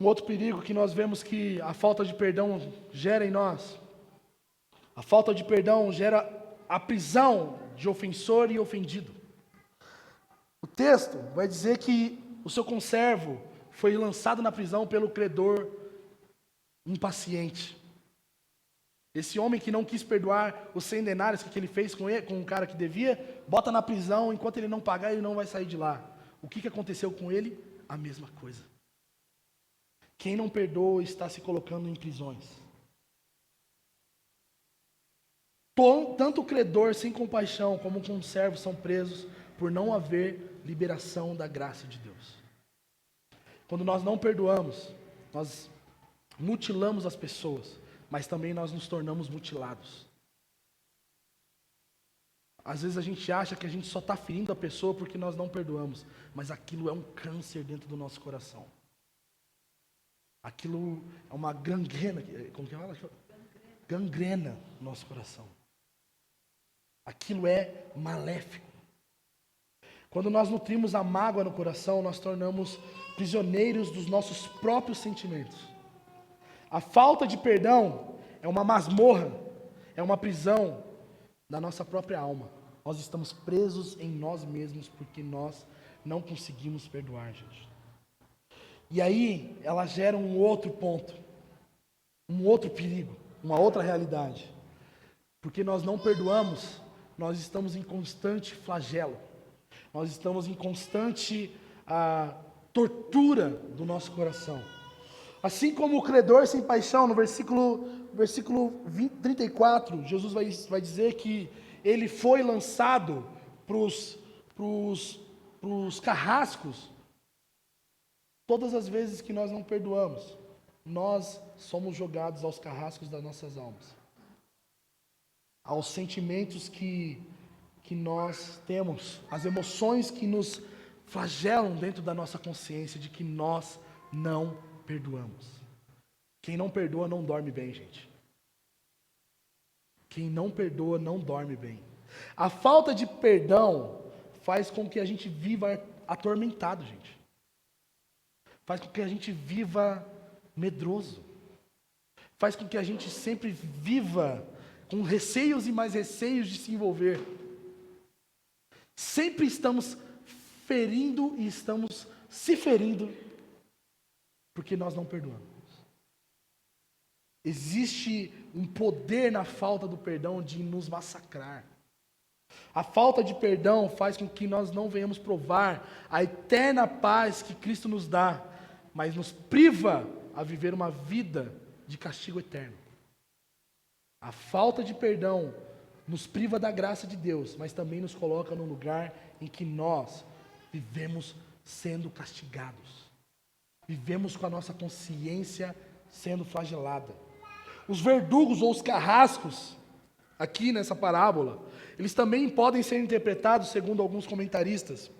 Um outro perigo que nós vemos que a falta de perdão gera em nós. A falta de perdão gera a prisão de ofensor e ofendido. O texto vai dizer que o seu conservo foi lançado na prisão pelo credor impaciente. Esse homem que não quis perdoar os 100 denários que ele fez com o cara que devia, bota na prisão, enquanto ele não pagar, ele não vai sair de lá. O que aconteceu com ele? A mesma coisa. Quem não perdoa está se colocando em prisões. Tanto o credor sem compaixão como o conservo são presos por não haver liberação da graça de Deus. Quando nós não perdoamos, nós mutilamos as pessoas, mas também nós nos tornamos mutilados. Às vezes a gente acha que a gente só está ferindo a pessoa porque nós não perdoamos, mas aquilo é um câncer dentro do nosso coração. Aquilo é uma gangrena, como que fala? Gangrena no nosso coração. Aquilo é maléfico. Quando nós nutrimos a mágoa no coração, nós tornamos prisioneiros dos nossos próprios sentimentos. A falta de perdão é uma masmorra, é uma prisão da nossa própria alma. Nós estamos presos em nós mesmos porque nós não conseguimos perdoar, gente. E aí ela gera um outro ponto, um outro perigo, uma outra realidade. Porque nós não perdoamos, nós estamos em constante flagelo. Nós estamos em constante tortura do nosso coração. Assim como o credor sem paixão, no versículo 34, Jesus vai dizer que ele foi lançado para os carrascos. Todas as vezes que nós não perdoamos, nós somos jogados aos carrascos das nossas almas. Aos sentimentos que nós temos, as emoções que nos flagelam dentro da nossa consciência de que nós não perdoamos. Quem não perdoa não dorme bem, gente. Quem não perdoa não dorme bem. A falta de perdão faz com que a gente viva atormentado, gente. Faz com que a gente viva medroso. Faz com que a gente sempre viva com receios e mais receios de se envolver. Sempre estamos ferindo e estamos se ferindo porque nós não perdoamos. Existe um poder na falta do perdão de nos massacrar. A falta de perdão faz com que nós não venhamos provar a eterna paz que Cristo nos dá, mas nos priva a viver uma vida de castigo eterno. A falta de perdão nos priva da graça de Deus, mas também nos coloca num lugar em que nós vivemos sendo castigados. Vivemos com a nossa consciência sendo flagelada. Os verdugos ou os carrascos, aqui nessa parábola, eles também podem ser interpretados, segundo alguns comentaristas,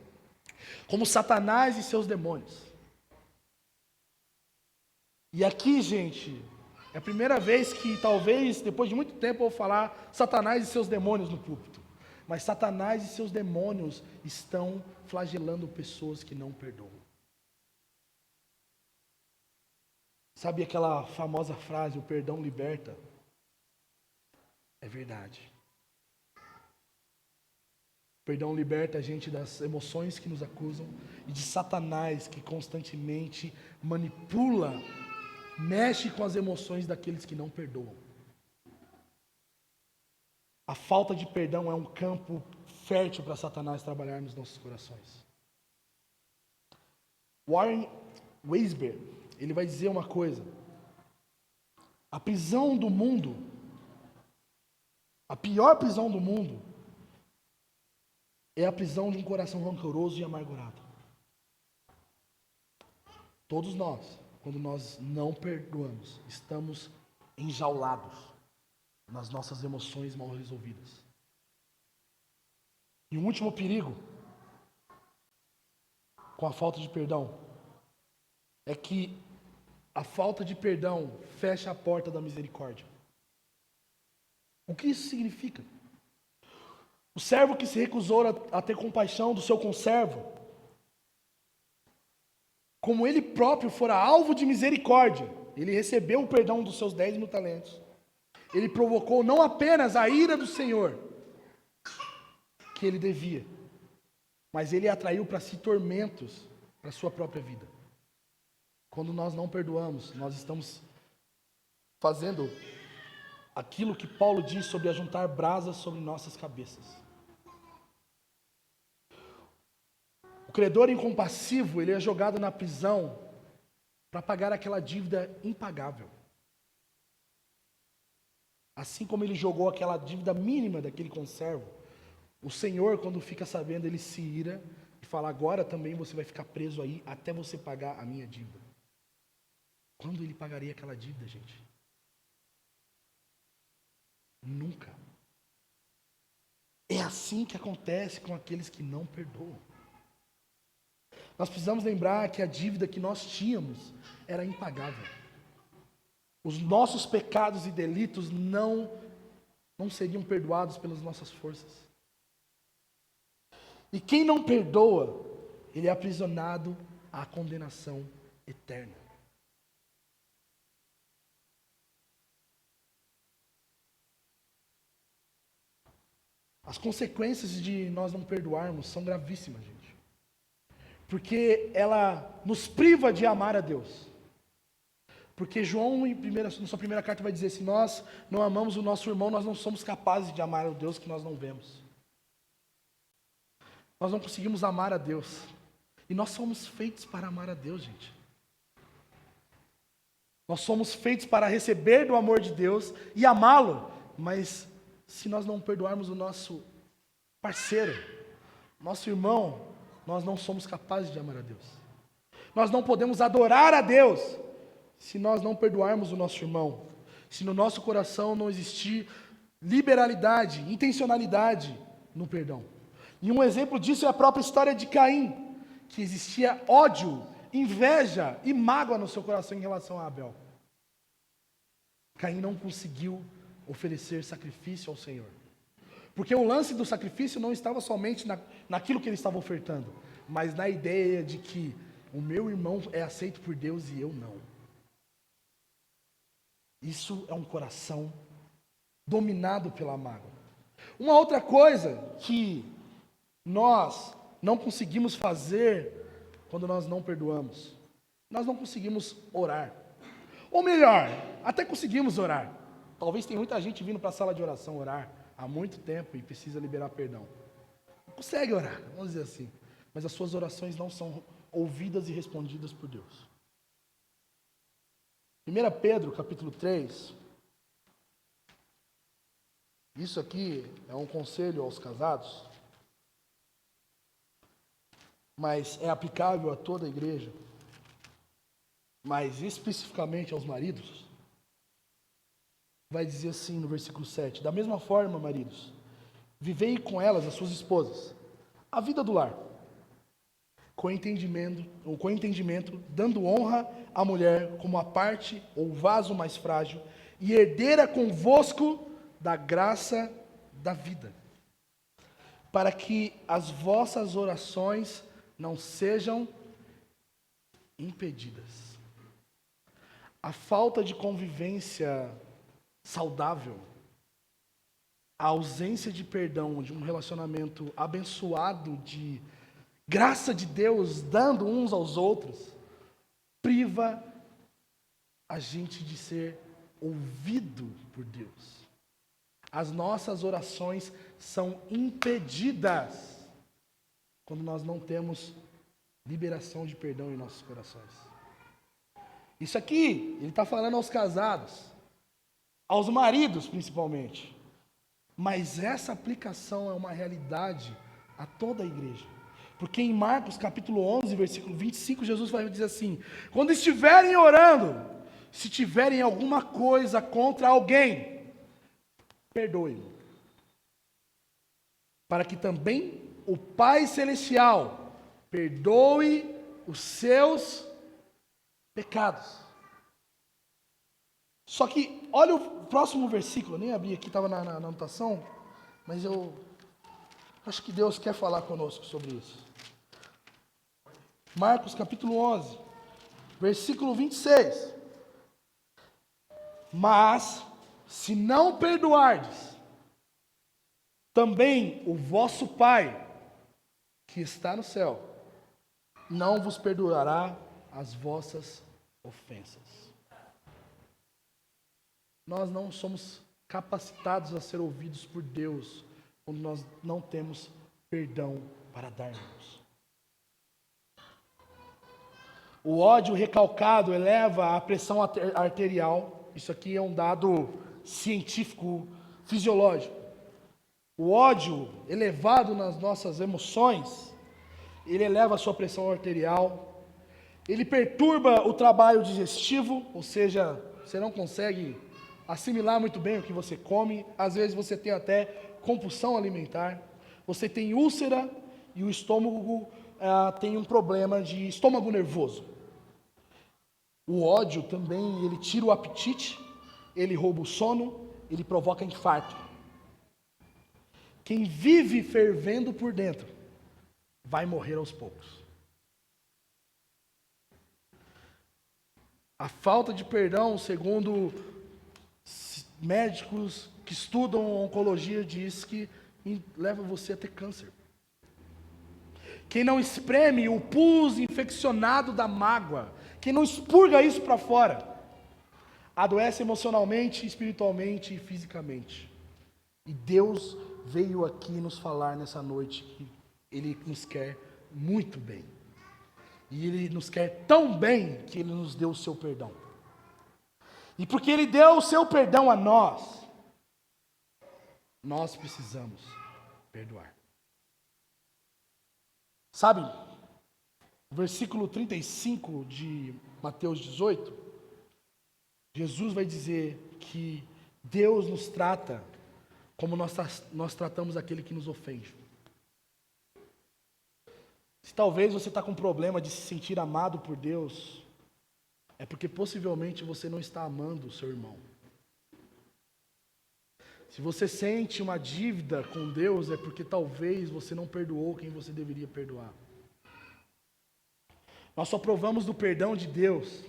como Satanás e seus demônios. E aqui, gente, é a primeira vez que talvez, depois de muito tempo, eu vou falar Satanás e seus demônios no púlpito. Mas Satanás e seus demônios estão flagelando pessoas que não perdoam. Sabe aquela famosa frase, o perdão liberta? É verdade. O perdão liberta a gente das emoções que nos acusam e de Satanás que constantemente manipula, mexe com as emoções daqueles que não perdoam. A falta de perdão é um campo fértil para Satanás trabalhar nos nossos corações. Warren Weisberg, ele vai dizer uma coisa: a prisão do mundo, a pior prisão do mundo, é a prisão de um coração rancoroso e amargurado. Todos nós, quando nós não perdoamos, estamos enjaulados nas nossas emoções mal resolvidas. E o último perigo com a falta de perdão é que a falta de perdão fecha a porta da misericórdia. O que isso significa? O servo que se recusou a ter compaixão do seu conservo, como ele próprio fora alvo de misericórdia, ele recebeu o perdão dos seus 10 mil talentos. Ele provocou não apenas a ira do Senhor, que ele devia, mas ele atraiu para si tormentos para a sua própria vida. Quando nós não perdoamos, nós estamos fazendo aquilo que Paulo diz sobre ajuntar brasas sobre nossas cabeças. O credor incompassivo, ele é jogado na prisão para pagar aquela dívida impagável. Assim como ele jogou aquela dívida mínima daquele conservo, o Senhor, quando fica sabendo, ele se ira e fala: agora também você vai ficar preso aí até você pagar a minha dívida. Quando ele pagaria aquela dívida, gente? Nunca. É assim que acontece com aqueles que não perdoam. Nós precisamos lembrar que a dívida que nós tínhamos era impagável. Os nossos pecados e delitos não seriam perdoados pelas nossas forças. E quem não perdoa, ele é aprisionado à condenação eterna. As consequências de nós não perdoarmos são gravíssimas, gente. Porque ela nos priva de amar a Deus. Porque João, na sua primeira carta, vai dizer: se nós não amamos o nosso irmão, nós não somos capazes de amar o Deus que nós não vemos. Nós não conseguimos amar a Deus. E nós somos feitos para amar a Deus, gente. Nós somos feitos para receber do amor de Deus e amá-lo. Mas se nós não perdoarmos o nosso parceiro, nosso irmão, nós não somos capazes de amar a Deus. Nós não podemos adorar a Deus se nós não perdoarmos o nosso irmão. Se no nosso coração não existir liberalidade, intencionalidade no perdão. E um exemplo disso é a própria história de Caim, que existia ódio, inveja e mágoa no seu coração em relação a Abel. Caim não conseguiu oferecer sacrifício ao Senhor. Porque o lance do sacrifício não estava somente naquilo que ele estava ofertando, mas na ideia de que o meu irmão é aceito por Deus e eu não. Isso é um coração dominado pela mágoa. Uma outra coisa que nós não conseguimos fazer quando nós não perdoamos, nós não conseguimos orar. Ou melhor, até conseguimos orar. Talvez tenha muita gente vindo para a sala de oração orar há muito tempo e precisa liberar perdão. Não consegue orar, vamos dizer assim. Mas as suas orações não são ouvidas e respondidas por Deus. 1 Pedro, capítulo 3. Isso aqui é um conselho aos casados, mas é aplicável a toda a igreja, mas especificamente aos maridos. vai dizer assim no versículo 7: da mesma forma, maridos, vivei com elas, as suas esposas, a vida do lar, com entendimento, dando honra à mulher como a parte ou vaso mais frágil e herdeira convosco da graça da vida, para que as vossas orações não sejam impedidas. A falta de convivência saudável, a ausência de perdão, de um relacionamento abençoado, de graça de Deus dando uns aos outros, priva a gente de ser ouvido por Deus. As nossas orações são impedidas quando nós não temos liberação de perdão em nossos corações. Isso aqui, ele está falando aos casados, aos maridos principalmente. Mas essa aplicação é uma realidade a toda a igreja. Porque em Marcos capítulo 11, versículo 25, Jesus vai dizer assim: quando estiverem orando, se tiverem alguma coisa contra alguém, perdoe-o, para que também o Pai Celestial perdoe os seus pecados. Só que, olha o próximo versículo, eu nem abri aqui, estava na anotação, mas eu acho que Deus quer falar conosco sobre isso. Marcos capítulo 11, versículo 26. Mas, se não perdoardes, também o vosso Pai, que está no céu, não vos perdoará as vossas ofensas. Nós não somos capacitados a ser ouvidos por Deus quando nós não temos perdão para darmos. O ódio recalcado eleva a pressão arterial. Isso aqui é um dado científico, fisiológico. O ódio elevado nas nossas emoções, ele eleva a sua pressão arterial, ele perturba o trabalho digestivo, ou seja, você não consegue assimilar muito bem o que você come, às vezes você tem até compulsão alimentar, você tem úlcera e o estômago tem um problema de estômago nervoso. O ódio também, ele tira o apetite, ele rouba o sono, ele provoca infarto. Quem vive fervendo por dentro vai morrer aos poucos. A falta de perdão, segundo médicos que estudam oncologia, diz que leva você a ter câncer. Quem não espreme o pus infeccionado da mágoa, quem não expurga isso para fora, adoece emocionalmente, espiritualmente e fisicamente. E Deus veio aqui nos falar nessa noite que Ele nos quer muito bem. E Ele nos quer tão bem que Ele nos deu o seu perdão. E porque Ele deu o seu perdão a nós, nós precisamos perdoar. Sabe, o versículo 35 de Mateus 18, Jesus vai dizer que Deus nos trata como nós tratamos aquele que nos ofende. Se talvez você está com problema de se sentir amado por Deus, é porque possivelmente você não está amando o seu irmão. Se você sente uma dívida com Deus, é porque talvez você não perdoou quem você deveria perdoar. Nós só provamos do perdão de Deus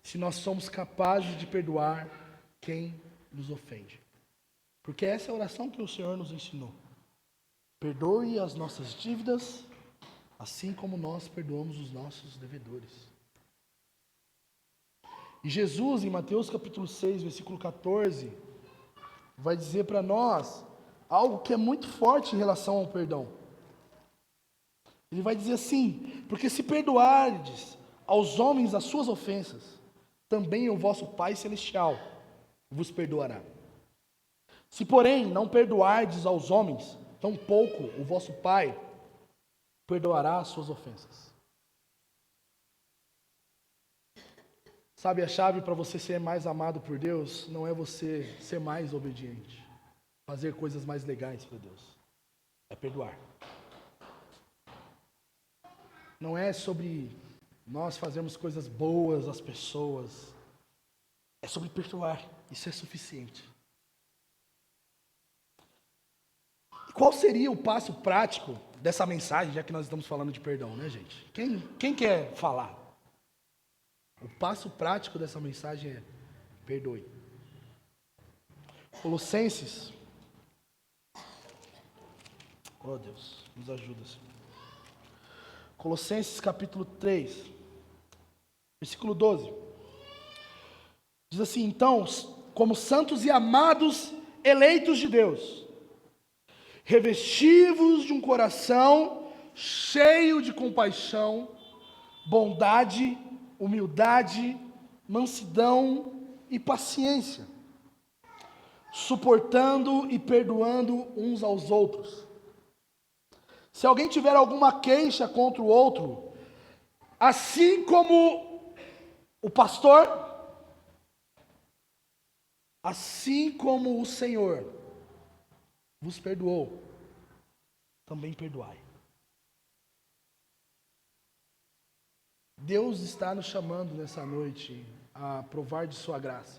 se nós somos capazes de perdoar quem nos ofende. Porque essa é a oração que o Senhor nos ensinou. Perdoe as nossas dívidas, assim como nós perdoamos os nossos devedores. E Jesus, em Mateus capítulo 6, versículo 14, vai dizer para nós algo que é muito forte em relação ao perdão. Ele vai dizer assim: porque se perdoardes aos homens as suas ofensas, também o vosso Pai Celestial vos perdoará. Se, porém, não perdoardes aos homens, tampouco o vosso Pai perdoará as suas ofensas. Sabe, a chave para você ser mais amado por Deus não é você ser mais obediente, fazer coisas mais legais para Deus. É perdoar. Não é sobre nós fazermos coisas boas às pessoas. É sobre perdoar. Isso é suficiente. E qual seria o passo prático dessa mensagem, já que nós estamos falando de perdão, né, gente? Quem quer falar? O passo prático dessa mensagem é: perdoe. Colossenses. Oh Deus, nos ajuda, Senhor. Colossenses capítulo 3, versículo 12. Diz assim: então, como santos e amados eleitos de Deus, revestivos de um coração cheio de compaixão, bondade, humildade, mansidão e paciência, suportando e perdoando uns aos outros. Se alguém tiver alguma queixa contra o outro, assim como o pastor, assim como o Senhor vos perdoou, também perdoai. Deus está nos chamando nessa noite a provar de sua graça.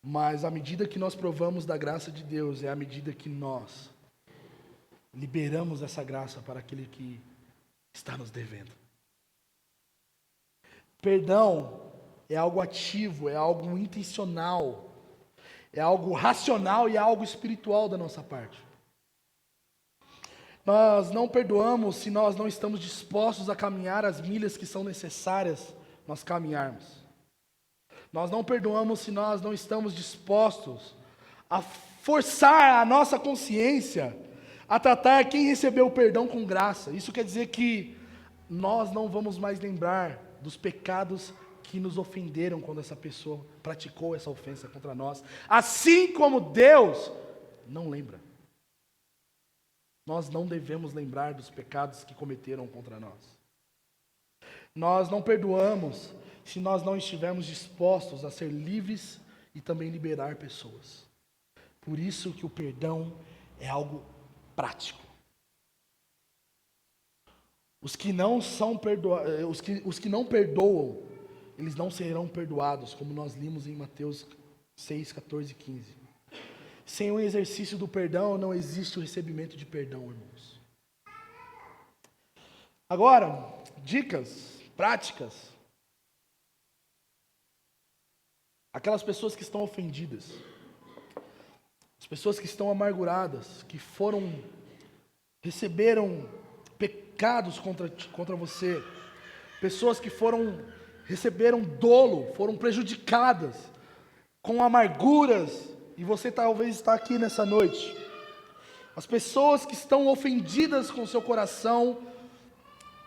Mas a medida que nós provamos da graça de Deus é a medida que nós liberamos essa graça para aquele que está nos devendo. Perdão é algo ativo, é algo intencional, é algo racional e é algo espiritual da nossa parte. Nós não perdoamos se nós não estamos dispostos a caminhar as milhas que são necessárias nós caminharmos. Nós não perdoamos se nós não estamos dispostos a forçar a nossa consciência a tratar quem recebeu o perdão com graça. Isso quer dizer que nós não vamos mais lembrar dos pecados que nos ofenderam quando essa pessoa praticou essa ofensa contra nós, assim como Deus não lembra. Nós não devemos lembrar dos pecados que cometeram contra nós. Nós não perdoamos se nós não estivermos dispostos a ser livres e também liberar pessoas. Por isso que o perdão é algo prático. Os que não perdoam, eles não serão perdoados, como nós limos em Mateus 6, 14 e 15. Sem o exercício do perdão, não existe o recebimento de perdão, irmãos. Agora, dicas práticas. Aquelas pessoas que estão ofendidas, as pessoas que estão amarguradas, que receberam pecados contra você, pessoas que receberam dolo, foram prejudicadas com amarguras, e você talvez está aqui nessa noite. As pessoas que estão ofendidas com seu coração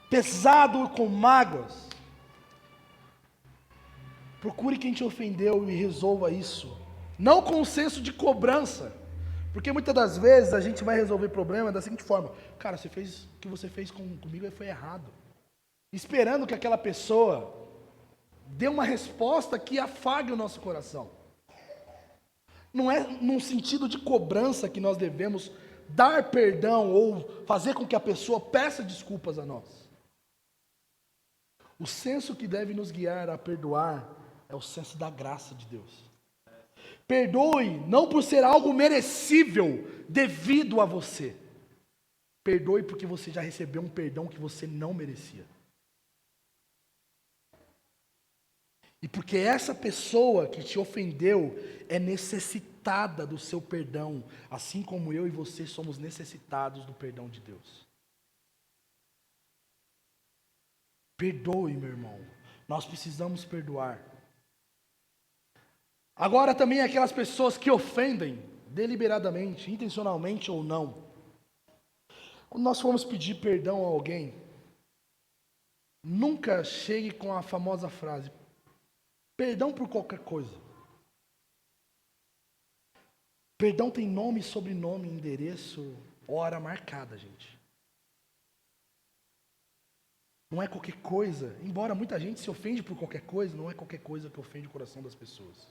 pesado com mágoas, procure quem te ofendeu e resolva isso, não com um senso de cobrança, porque muitas das vezes a gente vai resolver problema da seguinte forma: cara, o que você fez comigo foi errado, esperando que aquela pessoa dê uma resposta que afague o nosso coração. Não é num sentido de cobrança que nós devemos dar perdão ou fazer com que a pessoa peça desculpas a nós. O senso que deve nos guiar a perdoar é o senso da graça de Deus. Perdoe não por ser algo merecível devido a você. Perdoe porque você já recebeu um perdão que você não merecia. E porque essa pessoa que te ofendeu é necessitada do seu perdão, assim como eu e você somos necessitados do perdão de Deus. Perdoe, meu irmão. Nós precisamos perdoar. Agora também aquelas pessoas que ofendem deliberadamente, intencionalmente ou não. Quando nós formos pedir perdão a alguém, nunca chegue com a famosa frase: perdão por qualquer coisa. Perdão tem nome, sobrenome, endereço, hora marcada, gente. Não é qualquer coisa, embora muita gente se ofende por qualquer coisa, não é qualquer coisa que ofende o coração das pessoas.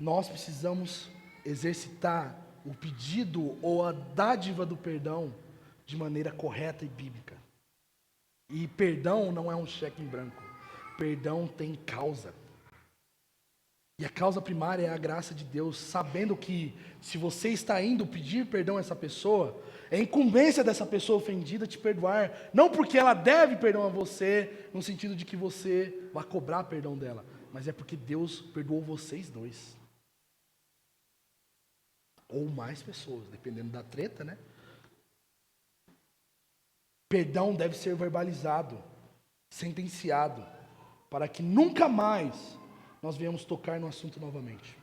Nós precisamos exercitar o pedido ou a dádiva do perdão de maneira correta e bíblica. E perdão não é um cheque em branco. Perdão tem causa. E a causa primária é a graça de Deus, sabendo que se você está indo pedir perdão a essa pessoa, é incumbência dessa pessoa ofendida te perdoar, não porque ela deve perdão a você, no sentido de que você vai cobrar perdão dela, mas é porque Deus perdoou vocês dois. Ou mais pessoas, dependendo da treta, né? Perdão deve ser verbalizado, sentenciado, para que nunca mais nós venhamos tocar no assunto novamente.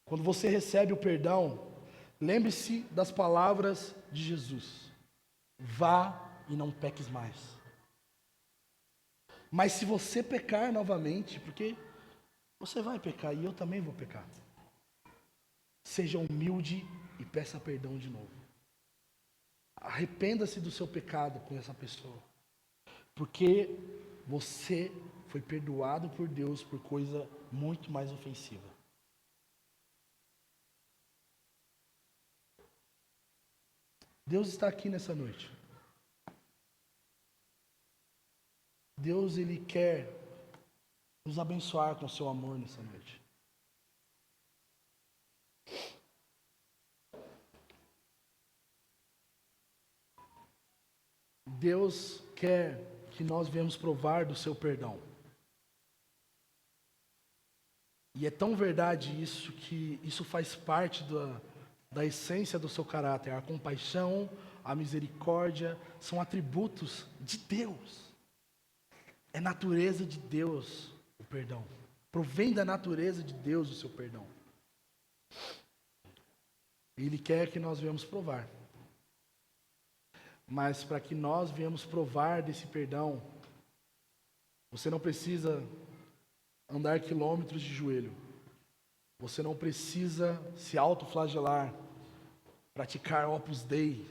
Quando você recebe o perdão, lembre-se das palavras de Jesus: vá e não peques mais. Mas se você pecar novamente, porque você vai pecar e eu também vou pecar, seja humilde e peça perdão de novo. Arrependa-se do seu pecado com essa pessoa, porque você foi perdoado por Deus por coisa muito mais ofensiva. Deus está aqui nessa noite. Deus, Ele quer nos abençoar com o seu amor nessa noite. Deus quer que nós venhamos provar do seu perdão. E é tão verdade isso, que isso faz parte da essência do seu caráter. A compaixão, a misericórdia, são atributos de Deus. É natureza de Deus o perdão. Provém da natureza de Deus o seu perdão. Ele quer que nós venhamos provar. Mas para que nós venhamos provar desse perdão, você não precisa andar quilômetros de joelho. Você não precisa se autoflagelar, praticar Opus Dei.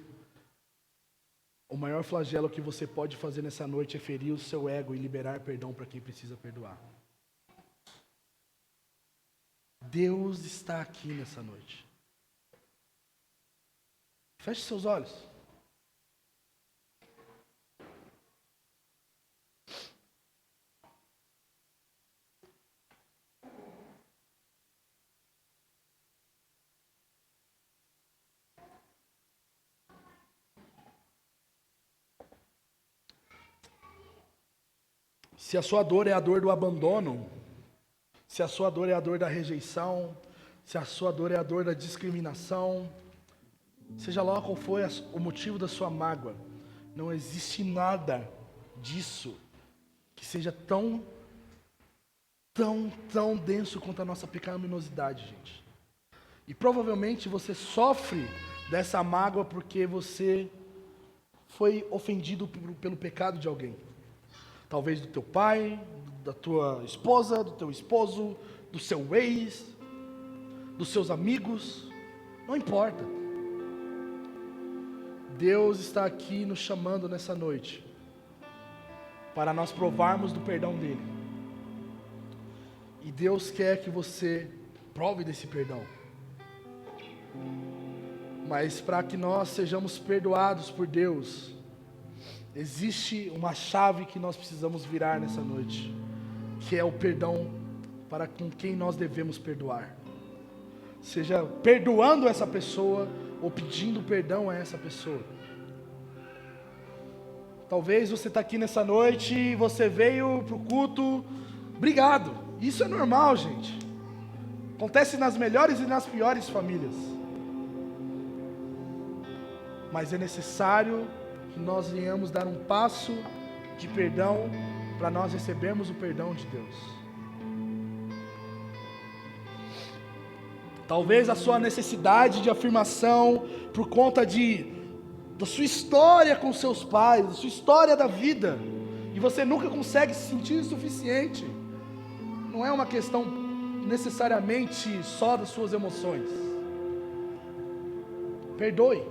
O maior flagelo que você pode fazer nessa noite é ferir o seu ego e liberar perdão para quem precisa perdoar. Deus está aqui nessa noite. Feche seus olhos. Se a sua dor é a dor do abandono, se a sua dor é a dor da rejeição, se a sua dor é a dor da discriminação, seja lá qual for o motivo da sua mágoa, não existe nada disso que seja tão denso quanto a nossa pecaminosidade, gente. E provavelmente você sofre dessa mágoa porque você foi ofendido pelo pecado de alguém. Talvez do teu pai, da tua esposa, do teu esposo, do seu ex, dos seus amigos, não importa. Deus está aqui nos chamando nessa noite para nós provarmos do perdão dele. E Deus quer que você prove desse perdão. Mas para que nós sejamos perdoados por Deus, existe uma chave que nós precisamos virar nessa noite, que é o perdão para com quem nós devemos perdoar. Seja perdoando essa pessoa ou pedindo perdão a essa pessoa. Talvez você está aqui nessa noite e você veio para o culto brigado. Isso é normal, gente. Acontece nas melhores e nas piores famílias. Mas é necessário que nós venhamos dar um passo de perdão para nós recebermos o perdão de Deus. Talvez a sua necessidade de afirmação por conta da sua história com seus pais, da sua história da vida, e você nunca consegue se sentir suficiente. Não é uma questão necessariamente só das suas emoções. Perdoe.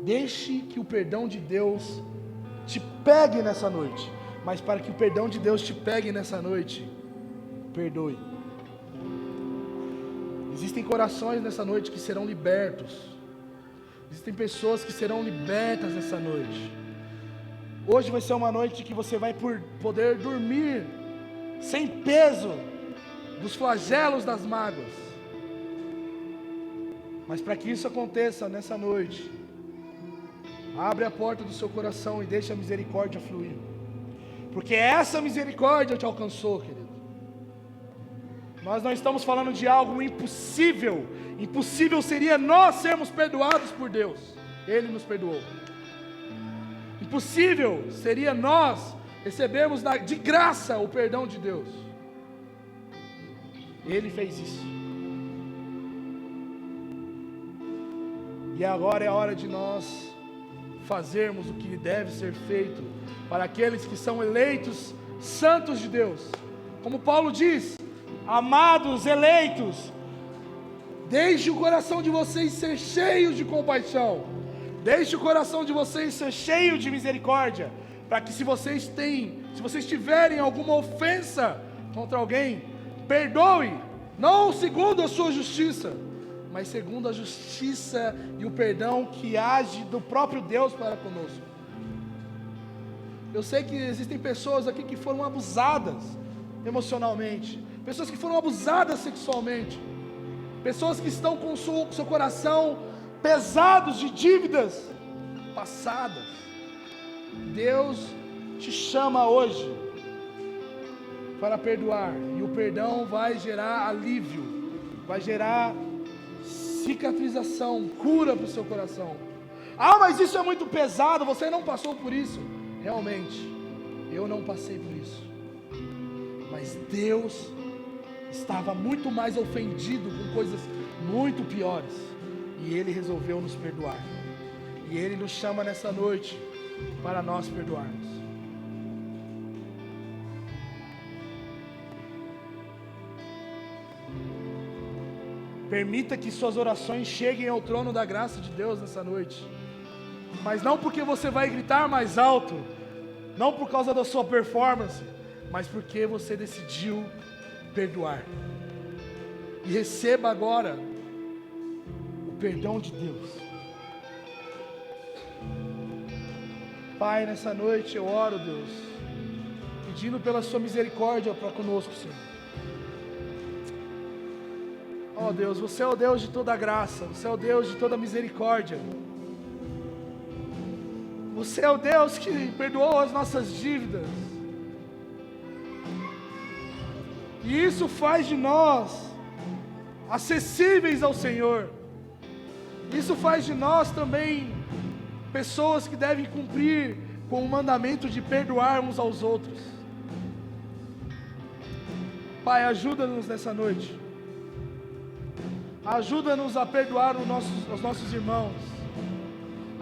Deixe que o perdão de Deus te pegue nessa noite. Mas para que o perdão de Deus te pegue nessa noite, perdoe. Existem corações nessa noite que serão libertos. Existem pessoas que serão libertas nessa noite. Hoje vai ser uma noite que você vai poder dormir sem peso dos flagelos das mágoas. Mas para que isso aconteça nessa noite, abre a porta do seu coração e deixa a misericórdia fluir. Porque essa misericórdia te alcançou, querido. Nós não estamos falando de algo impossível. Impossível seria nós sermos perdoados por Deus. Ele nos perdoou. Impossível seria nós recebermos de graça o perdão de Deus. Ele fez isso. E agora é a hora de nós fazermos o que deve ser feito para aqueles que são eleitos santos de Deus. Como Paulo diz: amados, eleitos, deixe o coração de vocês ser cheio de compaixão, deixe o coração de vocês ser cheio de misericórdia, para que se vocês tiverem alguma ofensa contra alguém, perdoe, não segundo a sua justiça, mas segundo a justiça e o perdão que age do próprio Deus para conosco. Eu sei que existem pessoas aqui que foram abusadas emocionalmente, pessoas que foram abusadas sexualmente, pessoas que estão com seu coração pesados de dívidas passadas. Deus te chama hoje para perdoar, e o perdão vai gerar alívio, vai gerar cicatrização, cura para o seu coração. Ah, mas isso é muito pesado, você não passou por isso. Realmente, eu não passei por isso, mas Deus estava muito mais ofendido com coisas muito piores, e Ele resolveu nos perdoar, e Ele nos chama nessa noite para nós perdoarmos. Permita que suas orações cheguem ao trono da graça de Deus nessa noite, mas não porque você vai gritar mais alto, não por causa da sua performance, mas porque você decidiu perdoar. E receba agora o perdão de Deus. Pai, nessa noite eu oro, Deus, pedindo pela sua misericórdia para conosco, Senhor. Oh Deus, você é o Deus de toda graça, você é o Deus de toda misericórdia. Você é o Deus que perdoou as nossas dívidas. E isso faz de nós acessíveis ao Senhor. Isso faz de nós também pessoas que devem cumprir com o mandamento de perdoar uns aos outros. Pai, ajuda-nos nessa noite. Ajuda-nos a perdoar os nossos irmãos.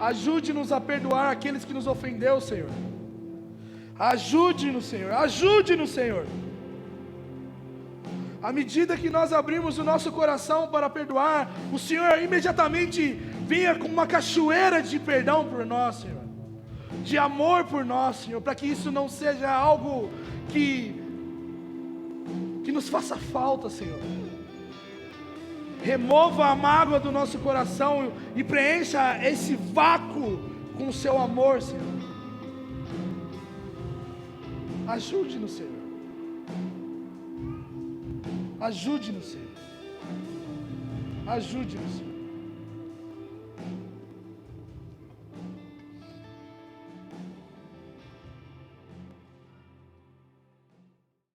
Ajude-nos a perdoar aqueles que nos ofendeu, Senhor. Ajude-nos, Senhor. Ajude-nos, Senhor. À medida que nós abrimos o nosso coração para perdoar, o Senhor imediatamente venha com uma cachoeira de perdão por nós, Senhor. De amor por nós, Senhor. Para que isso não seja algo que nos faça falta, Senhor. Remova a mágoa do nosso coração e preencha esse vácuo com o seu amor, Senhor. Ajude-nos, Senhor. Ajude-nos, Senhor. Ajude-nos, Senhor.